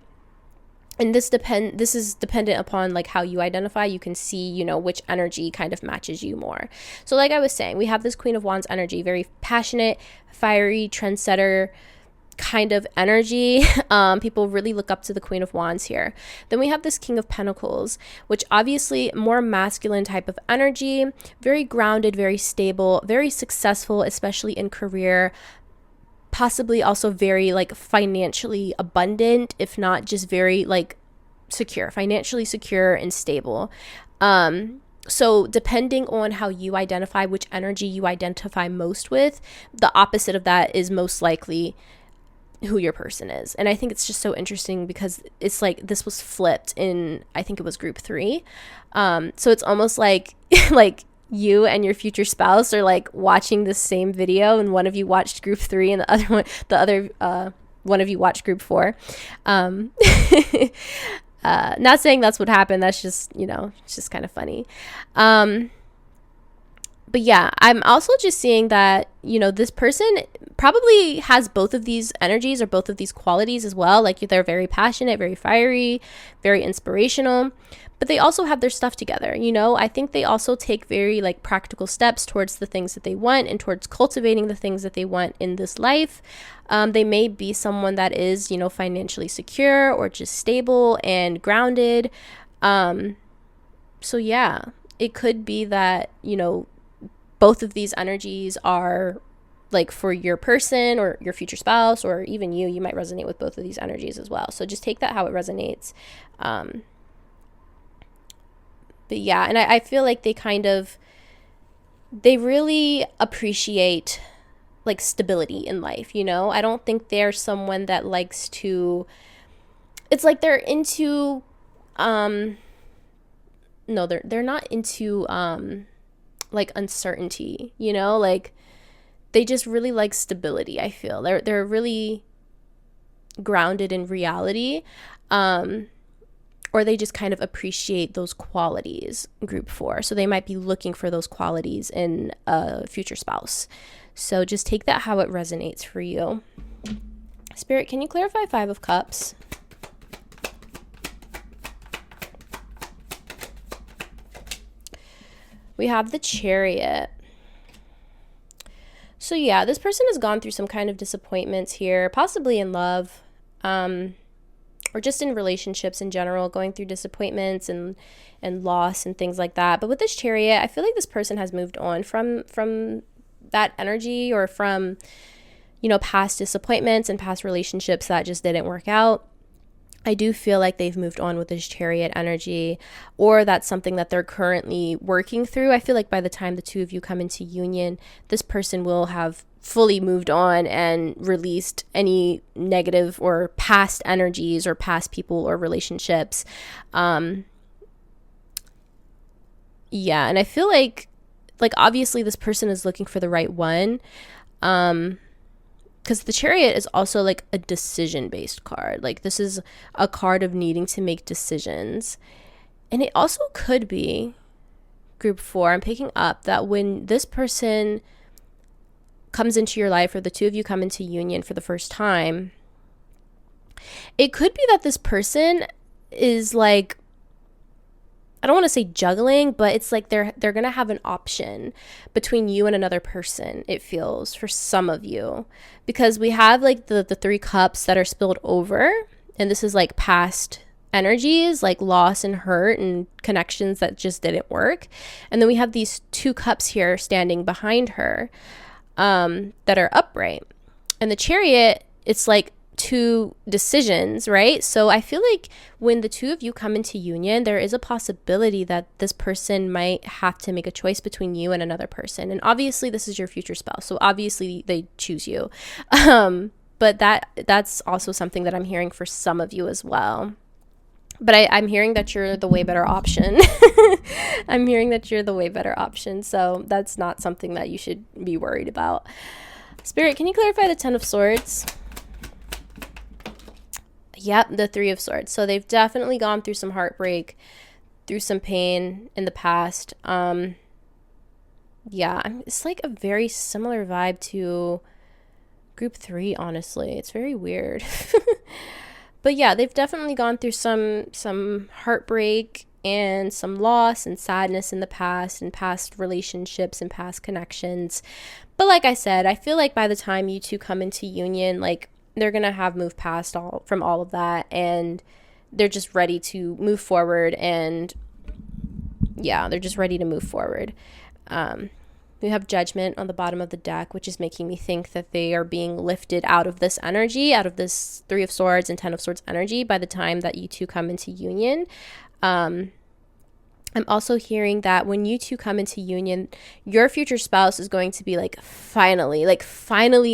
And this is dependent upon like how you identify. You can see, which energy kind of matches you more. So like I was saying, we have this Queen of Wands energy, very passionate, fiery, trendsetter kind of energy. People really look up to the Queen of Wands here. Then we have this King of Pentacles, which obviously more masculine type of energy, very grounded, very stable, very successful, especially in career, possibly also very like financially abundant, if not just very like secure, financially secure and stable. So depending on how you identify, which energy you identify most with, the opposite of that is most likely who your person is. And I think it's just so interesting because it's like this was flipped in, I think it was group 3. So it's almost like like you and your future spouse are like watching the same video, and one of you watched group 3 and the other one of you watched group 4. Not saying that's what happened. That's just, it's just kind of funny. But yeah, I'm also just seeing that, this person probably has both of these energies or both of these qualities as well. Like, they're very passionate, very fiery, very inspirational, but they also have their stuff together. I think they also take very like practical steps towards the things that they want and towards cultivating the things that they want in this life. They may be someone that is, financially secure or just stable and grounded. So yeah, it could be that, both of these energies are like for your person or your future spouse, or even you might resonate with both of these energies as well. So just take that how it resonates. But yeah, and I feel like they really appreciate like stability in life, you know? I don't think they're someone that likes to, it's like they're into, no, they're not into, like uncertainty, you know? Like they just really like stability, I feel. They're really grounded in reality. Or they just kind of appreciate those qualities, group 4. So they might be looking for those qualities in a future spouse. So just take that how it resonates for you. Spirit, can you clarify 5 of Cups? We have the Chariot. So yeah, this person has gone through some kind of disappointments here, possibly in love, or just in relationships in general, going through disappointments and loss and things like that. But with this Chariot, I feel like this person has moved on from that energy, or from, you know, past disappointments and past relationships that just didn't work out. I do feel like they've moved on with this Chariot energy, or that's something that they're currently working through. I feel like by the time the two of you come into union, this person will have fully moved on and released any negative or past energies or past people or relationships. Yeah, and I feel like obviously this person is looking for the right one, because the Chariot is also like a decision-based card. Like this is a card of needing to make decisions. And it also could be, group 4, I'm picking up that when this person comes into your life, or the two of you come into union for the first time, it could be that this person is like, I don't want to say juggling, but it's like they're going to have an option between you and another person, it feels, for some of you. Because we have like the 3 cups that are spilled over, and this is like past energies, like loss and hurt and connections that just didn't work. And then we have these 2 cups here standing behind her, that are upright. And the Chariot, it's like 2 decisions, right? So I feel like when the two of you come into union, there is a possibility that this person might have to make a choice between you and another person. And obviously this is your future spouse, so obviously they choose you. But that's also something that I'm hearing for some of you as well. But I'm hearing that you're the way better option. I'm hearing that you're the way better option. So that's not something that you should be worried about. Spirit, can you clarify the 10 of Swords? Yep, the 3 of Swords. So they've definitely gone through some heartbreak, through some pain in the past. Yeah, it's like a very similar vibe to group 3, honestly. It's very weird. But yeah, they've definitely gone through some heartbreak and some loss and sadness in the past, and past relationships and past connections. But like I said, I feel like by the time you two come into union, like they're going to have moved past all of that, and they're just ready to move forward. And yeah, they're just ready to move forward. We have Judgment on the bottom of the deck, which is making me think that they are being lifted out of this energy, out of this 3 of Swords and 10 of Swords energy by the time that you two come into union. I'm also hearing that when you two come into union, your future spouse is going to be like, finally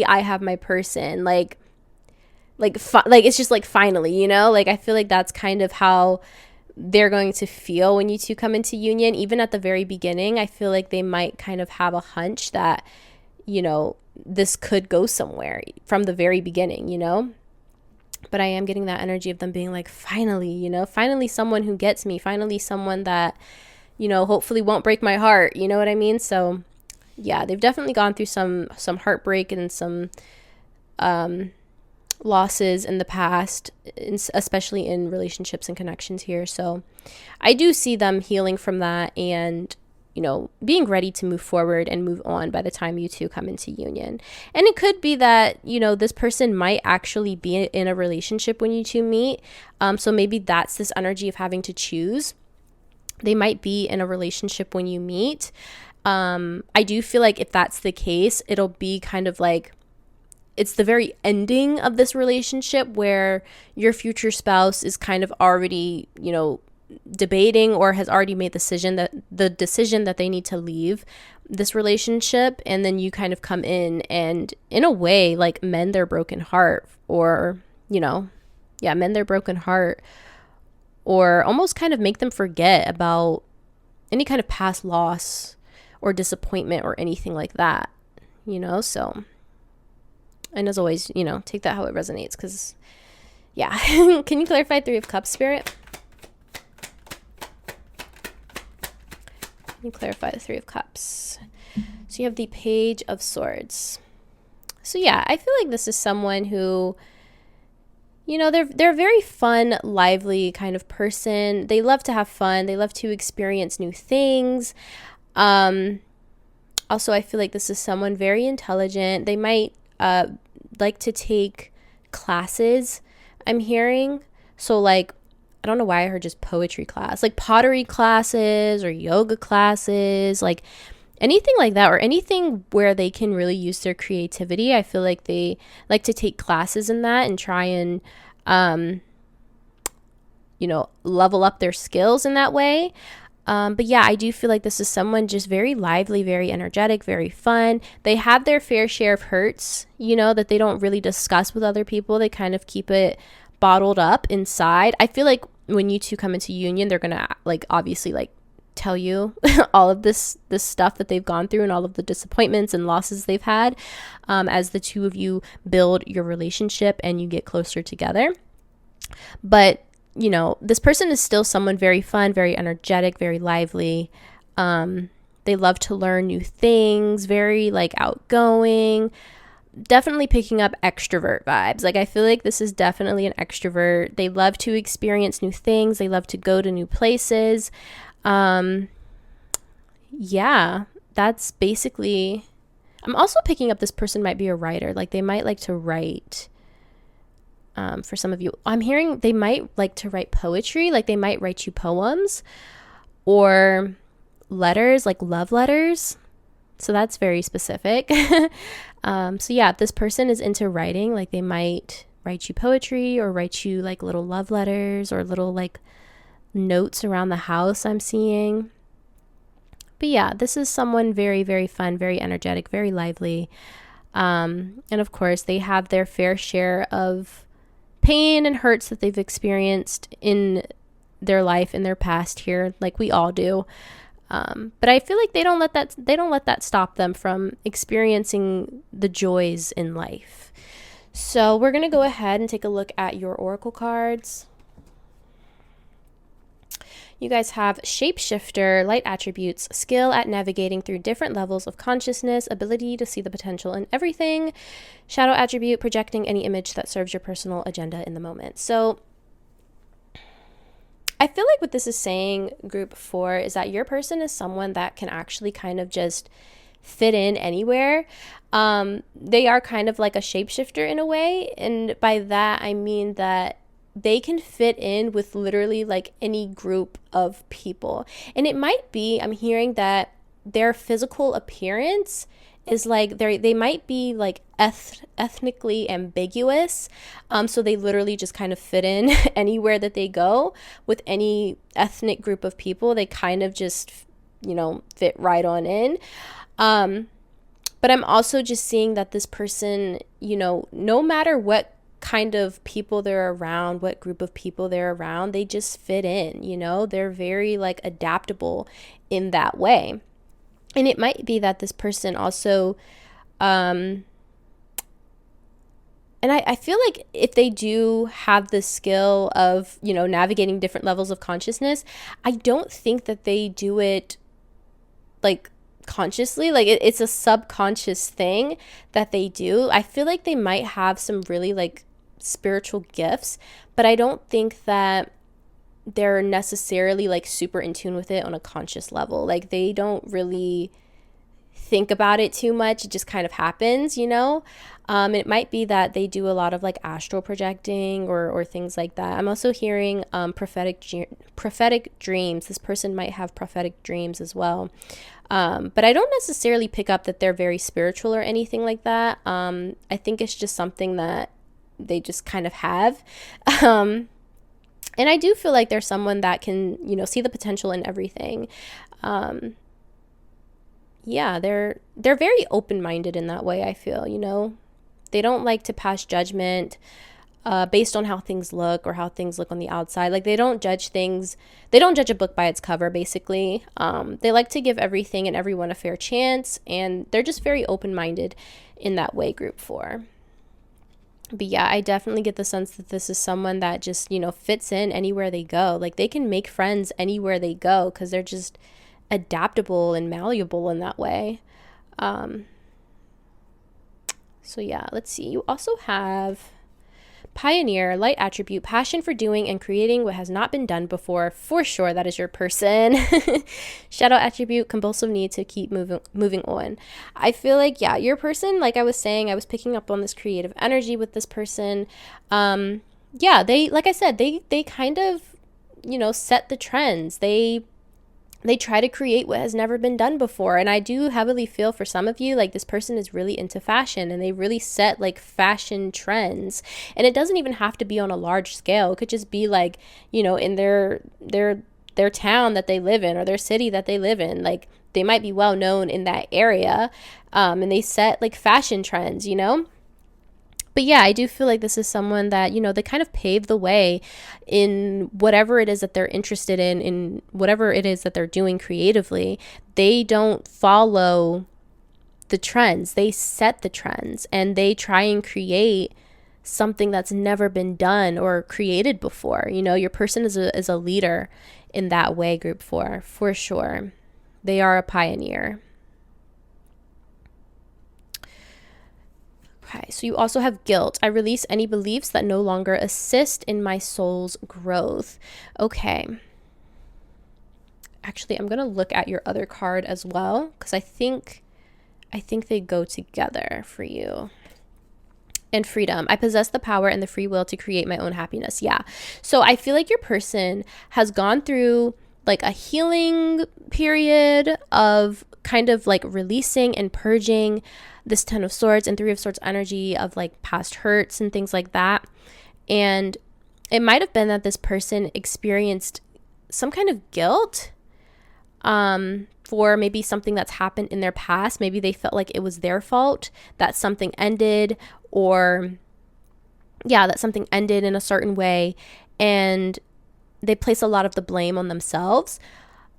I have my person. Like it's just like, finally, you know, like I feel like that's kind of how they're going to feel when you two come into union. Even at the very beginning, I feel like they might kind of have a hunch that, you know, this could go somewhere from the very beginning, you know. But I am getting that energy of them being like, finally, you know, finally someone who gets me, finally someone that, you know, hopefully won't break my heart, you know what I mean? So yeah, they've definitely gone through some heartbreak and some losses in the past, especially in relationships and connections here. So I do see them healing from that, and you know, being ready to move forward and move on by the time you two come into union. And it could be that, you know, this person might actually be in a relationship when you two meet. So maybe that's this energy of having to choose. They might be in a relationship when you meet. I do feel like if that's the case, it'll be kind of like, it's the very ending of this relationship where your future spouse is kind of already, debating or has already made the decision that they need to leave this relationship, and then you kind of come in and in a way like mend their broken heart, or mend their broken heart, or almost kind of make them forget about any kind of past loss or disappointment or anything like that, so. And as always, take that how it resonates, because, yeah. Can you clarify Three of Cups, Spirit? Can you clarify the Three of Cups? So you have the Page of Swords. So, yeah, I feel like this is someone who, they're a very fun, lively kind of person. They love to have fun. They love to experience new things. Also, I feel like this is someone very intelligent. They might like to take classes, I'm hearing. So like, I don't know why I heard just poetry class, like pottery classes or yoga classes, like anything like that, or anything where they can really use their creativity. I feel like they like to take classes in that and try and level up their skills in that way. But yeah, I do feel like this is someone just very lively, very energetic, very fun. They have their fair share of hurts, that they don't really discuss with other people. They kind of keep it bottled up inside. I feel like when you two come into union, they're going to obviously tell you all of this stuff that they've gone through and all of the disappointments and losses they've had, as the two of you build your relationship and you get closer together. But this person is still someone very fun, very energetic, very lively. They love to learn new things, very outgoing, definitely picking up extrovert vibes. I feel like this is definitely an extrovert. They love to experience new things. They love to go to new places. Yeah, that's basically, I'm also picking up this person might be a writer. They might like to write. For some of you, I'm hearing they might like to write poetry. They might write you poems or letters, love letters. So that's very specific. So yeah, if this person is into writing, they might write you poetry or write you little love letters or little notes around the house, I'm seeing. But yeah, this is someone very, very fun, very energetic, very lively. And of course, they have their fair share of pain and hurts that they've experienced in their life, in their past here, like we all do. But I feel like they don't let that stop them from experiencing the joys in life. So we're going to go ahead and take a look at your oracle cards. You guys have Shapeshifter, Light Attributes, Skill at Navigating Through Different Levels of Consciousness, Ability to See the Potential in Everything, Shadow Attribute, Projecting Any Image that Serves Your Personal Agenda in the Moment. So I feel like what this is saying, group 4, is that your person is someone that can actually kind of just fit in anywhere. They are kind of like a shapeshifter in a way, and by that I mean that they can fit in with literally any group of people. And it might be, I'm hearing that their physical appearance is they might be ethnically ambiguous. So they literally just kind of fit in anywhere that they go with any ethnic group of people. They kind of just, fit right on in. But I'm also just seeing that this person, no matter what kind of people they're around, what group of people they're around, they just fit in, they're very adaptable in that way. And it might be that this person also, and I feel like if they do have the skill of, navigating different levels of consciousness, I don't think that they do it consciously. It's a subconscious thing that they do. I feel like they might have some really spiritual gifts, but I don't think that they're necessarily super in tune with it on a conscious level. They don't really think about it too much. It just kind of happens, you know? It might be that they do a lot of like astral projecting or things like that. I'm also hearing prophetic dreams. This person might have prophetic dreams as well. But I don't necessarily pick up that they're very spiritual or anything like that. I think it's just something that they just kind of have. And I do feel like there's someone that can, you know, see the potential in everything. Yeah, they're very open-minded in that way, I feel, you know. They don't like to pass judgment based on how things look or how things look on the outside. Like, they don't judge a book by its cover, basically. They like to give everything and everyone a fair chance, and they're just very open-minded in that way, group 4. But yeah, I definitely get the sense that this is someone that just, you know, fits in anywhere they go. Like, they can make friends anywhere they go because they're just adaptable and malleable in that way. So yeah, let's see. You also have pioneer, light attribute, passion for doing and creating what has not been done before. For sure, that is your person. Shadow attribute, compulsive need to keep moving on. I feel like, yeah, your person, like I was saying, I was picking up on this creative energy with this person. Yeah, they, like I said, they kind of, you know, set the trends. They try to create what has never been done before. And I do heavily feel for some of you, like this person is really into fashion and they really set like fashion trends. And it doesn't even have to be on a large scale. It could just be like, you know, in their town that they live in or their city that they live in. Like, they might be well known in that area. And they set like fashion trends, you know? But yeah, I do feel like this is someone that, you know, they kind of pave the way in whatever it is that they're interested in whatever it is that they're doing creatively. They don't follow the trends. They set the trends and they try and create something that's never been done or created before. You know, your person is a leader in that way, group 4, for sure. They are a pioneer. Okay, so you also have guilt. I release any beliefs that no longer assist in my soul's growth. Okay. Actually, I'm going to look at your other card as well because I think they go together for you. And freedom. I possess the power and the free will to create my own happiness. Yeah. So I feel like your person has gone through like a healing period of kind of like releasing and purging this 10 of Swords and 3 of Swords energy of like past hurts and things like that. And it might have been that this person experienced some kind of guilt for maybe something that's happened in their past. Maybe they felt like it was their fault that something ended, or yeah, that something ended in a certain way, and they place a lot of the blame on themselves.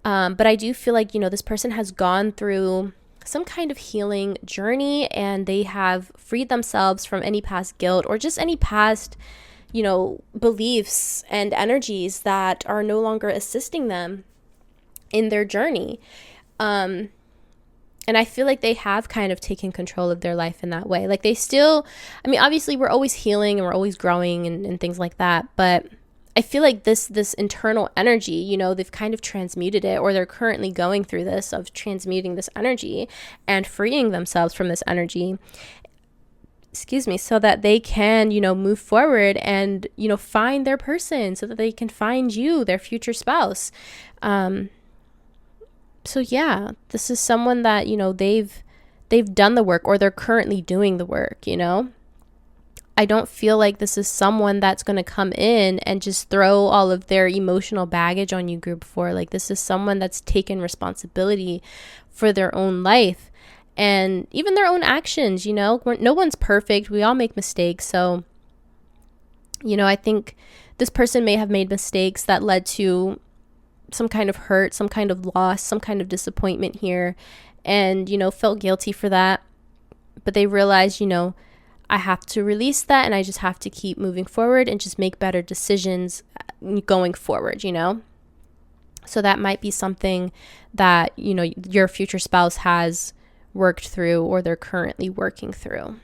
But I do feel like, you know, this person has gone through some kind of healing journey and they have freed themselves from any past guilt or just any past, you know, beliefs and energies that are no longer assisting them in their journey. And I feel like they have kind of taken control of their life in that way. Like, they still, I mean, obviously we're always healing and we're always growing and things like that. But I feel like this internal energy, you know, they've kind of transmuted it, or they're currently going through this of transmuting this energy and freeing themselves from this energy, so that they can, you know, move forward and, you know, find their person, so that they can find you, their future spouse. So yeah, this is someone that, you know, they've done the work, or they're currently doing the work, you know. I don't feel like this is someone that's going to come in and just throw all of their emotional baggage on you, group 4. Like, this is someone that's taken responsibility for their own life and even their own actions, you know. No one's perfect. We all make mistakes. So, you know, I think this person may have made mistakes that led to some kind of hurt, some kind of loss, some kind of disappointment here, and, you know, felt guilty for that. But they realized, you know, I have to release that and I just have to keep moving forward and just make better decisions going forward, you know? So that might be something that, you know, your future spouse has worked through, or they're currently working through.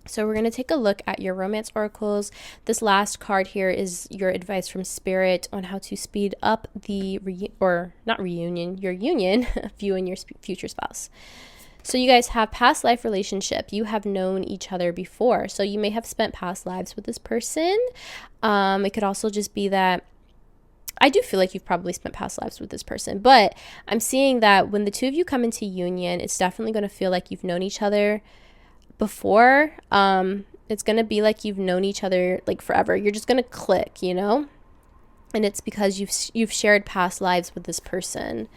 So we're going to take a look at your romance oracles. This last card here is your advice from Spirit on how to speed up the your union of you and your future spouse. So you guys have past life relationship. You have known each other before. So you may have spent past lives with this person. It could also just be that I do feel like you've probably spent past lives with this person, but I'm seeing that when the two of you come into union, it's definitely going to feel like you've known each other before. It's going to be like you've known each other like forever. You're just going to click, you know? And it's because you've shared past lives with this person.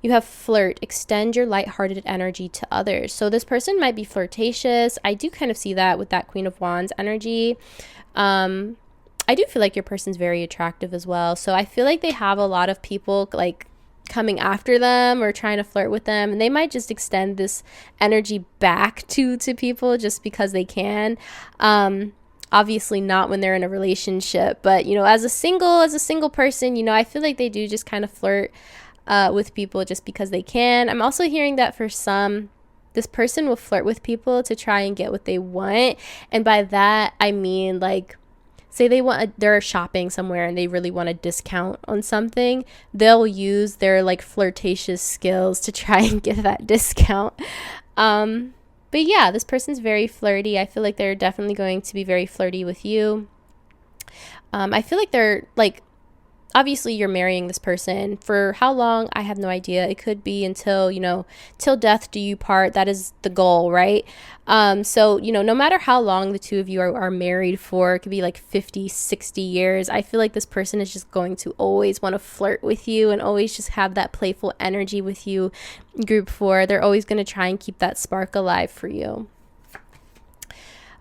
You have flirt, extend your lighthearted energy to others. So this person might be flirtatious. I do kind of see that with that Queen of Wands energy. I do feel like your person's very attractive as well. So I feel like they have a lot of people like coming after them or trying to flirt with them, and they might just extend this energy back to people just because they can. Obviously not when they're in a relationship, but you know, as a single person, you know, I feel like they do just kind of flirt with people just because they can. I'm also hearing that for some, this person will flirt with people to try and get what they want. And by that, I mean, like, say they're shopping somewhere and they really want a discount on something, they'll use their like flirtatious skills to try and get that discount. But yeah, this person's very flirty. I feel like they're definitely going to be very flirty with you. I feel like they're like, obviously you're marrying this person for how long? I have no idea. It could be until, you know, till death do you part. That is the goal, right? So, you know, no matter how long the two of you are married for, it could be like 50, 60 years. I feel like this person is just going to always want to flirt with you and always just have that playful energy with you. Group 4, they're always going to try and keep that spark alive for you.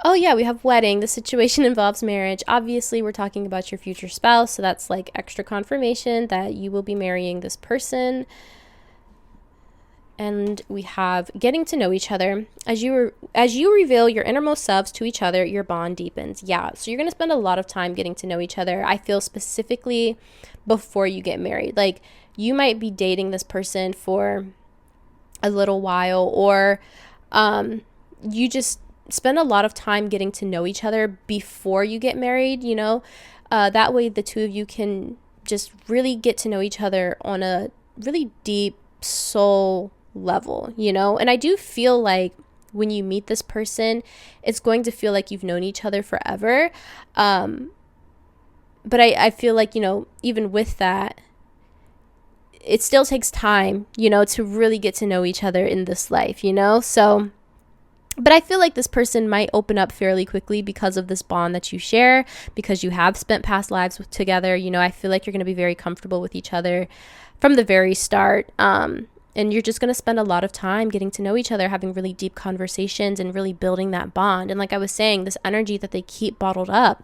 Oh yeah, we have wedding. The situation involves marriage. Obviously, we're talking about your future spouse, so that's like extra confirmation that you will be marrying this person. And we have getting to know each other. As you reveal your innermost selves to each other, your bond deepens. Yeah, so you're going to spend a lot of time getting to know each other. I feel specifically before you get married. Like, you might be dating this person for a little while, or you just spend a lot of time getting to know each other before you get married, you know. That way the two of you can just really get to know each other on a really deep soul level, you know. And I do feel like when you meet this person, it's going to feel like you've known each other forever. But I feel like, you know, even with that, it still takes time, you know, to really get to know each other in this life, you know. So but I feel like this person might open up fairly quickly because of this bond that you share, because you have spent past lives together. You know, I feel like you're going to be very comfortable with each other from the very start. And you're just going to spend a lot of time getting to know each other, having really deep conversations and really building that bond. And like I was saying, this energy that they keep bottled up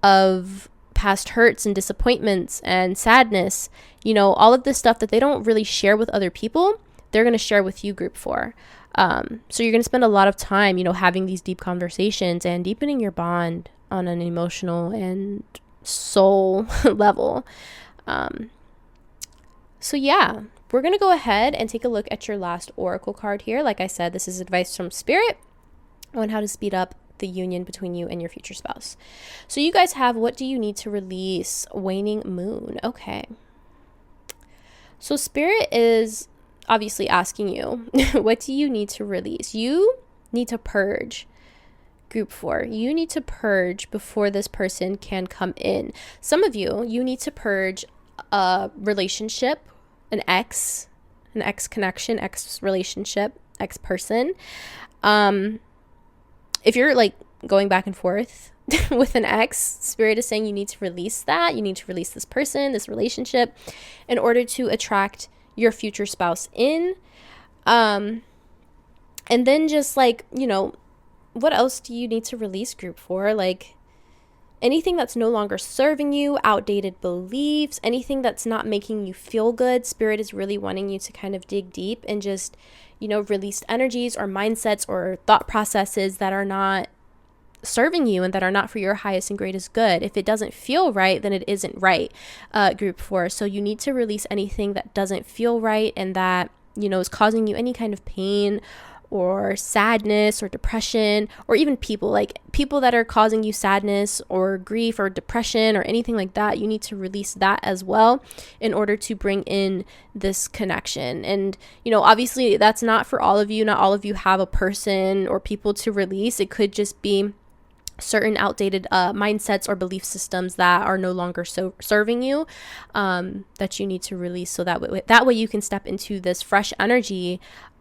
of past hurts and disappointments and sadness, you know, all of this stuff that they don't really share with other people, they're going to share with you, group 4. So you're going to spend a lot of time, you know, having these deep conversations and deepening your bond on an emotional and soul level. So yeah, we're going to go ahead and take a look at your last oracle card here. Like I said, this is advice from Spirit on how to speed up the union between you and your future spouse. So you guys have, what do you need to release? Waning moon. Okay. So Spirit is obviously asking you, what do you need to release? You need to purge, group 4. You need to purge before this person can come in. Some of you need to purge a relationship, an ex connection, ex relationship, ex person. If you're like going back and forth with an ex, Spirit is saying you need to release that. You need to release this person, this relationship, in order to attract your future spouse in. And then just like, you know, what else do you need to release, group 4? Like anything that's no longer serving you, outdated beliefs, anything that's not making you feel good. Spirit is really wanting you to kind of dig deep and just, you know, release energies or mindsets or thought processes that are not serving you and that are not for your highest and greatest good. If it doesn't feel right, then it isn't right, group 4. So you need to release anything that doesn't feel right and that, you know, is causing you any kind of pain or sadness or depression, or even people that are causing you sadness or grief or depression or anything like that. You need to release that as well in order to bring in this connection. And, obviously that's not for all of you. Not all of you have a person or people to release. It could just be certain outdated mindsets or belief systems that are no longer serving you, that you need to release, so that way you can step into this fresh energy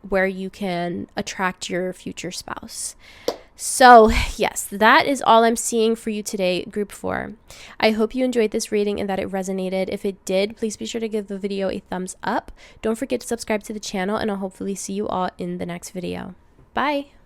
where you can attract your future spouse. So yes, that is all I'm seeing for you today, group 4. I hope you enjoyed this reading and that it resonated. If it did, please be sure to give the video a thumbs up. Don't forget to subscribe to the channel, and I'll hopefully see you all in the next video. Bye.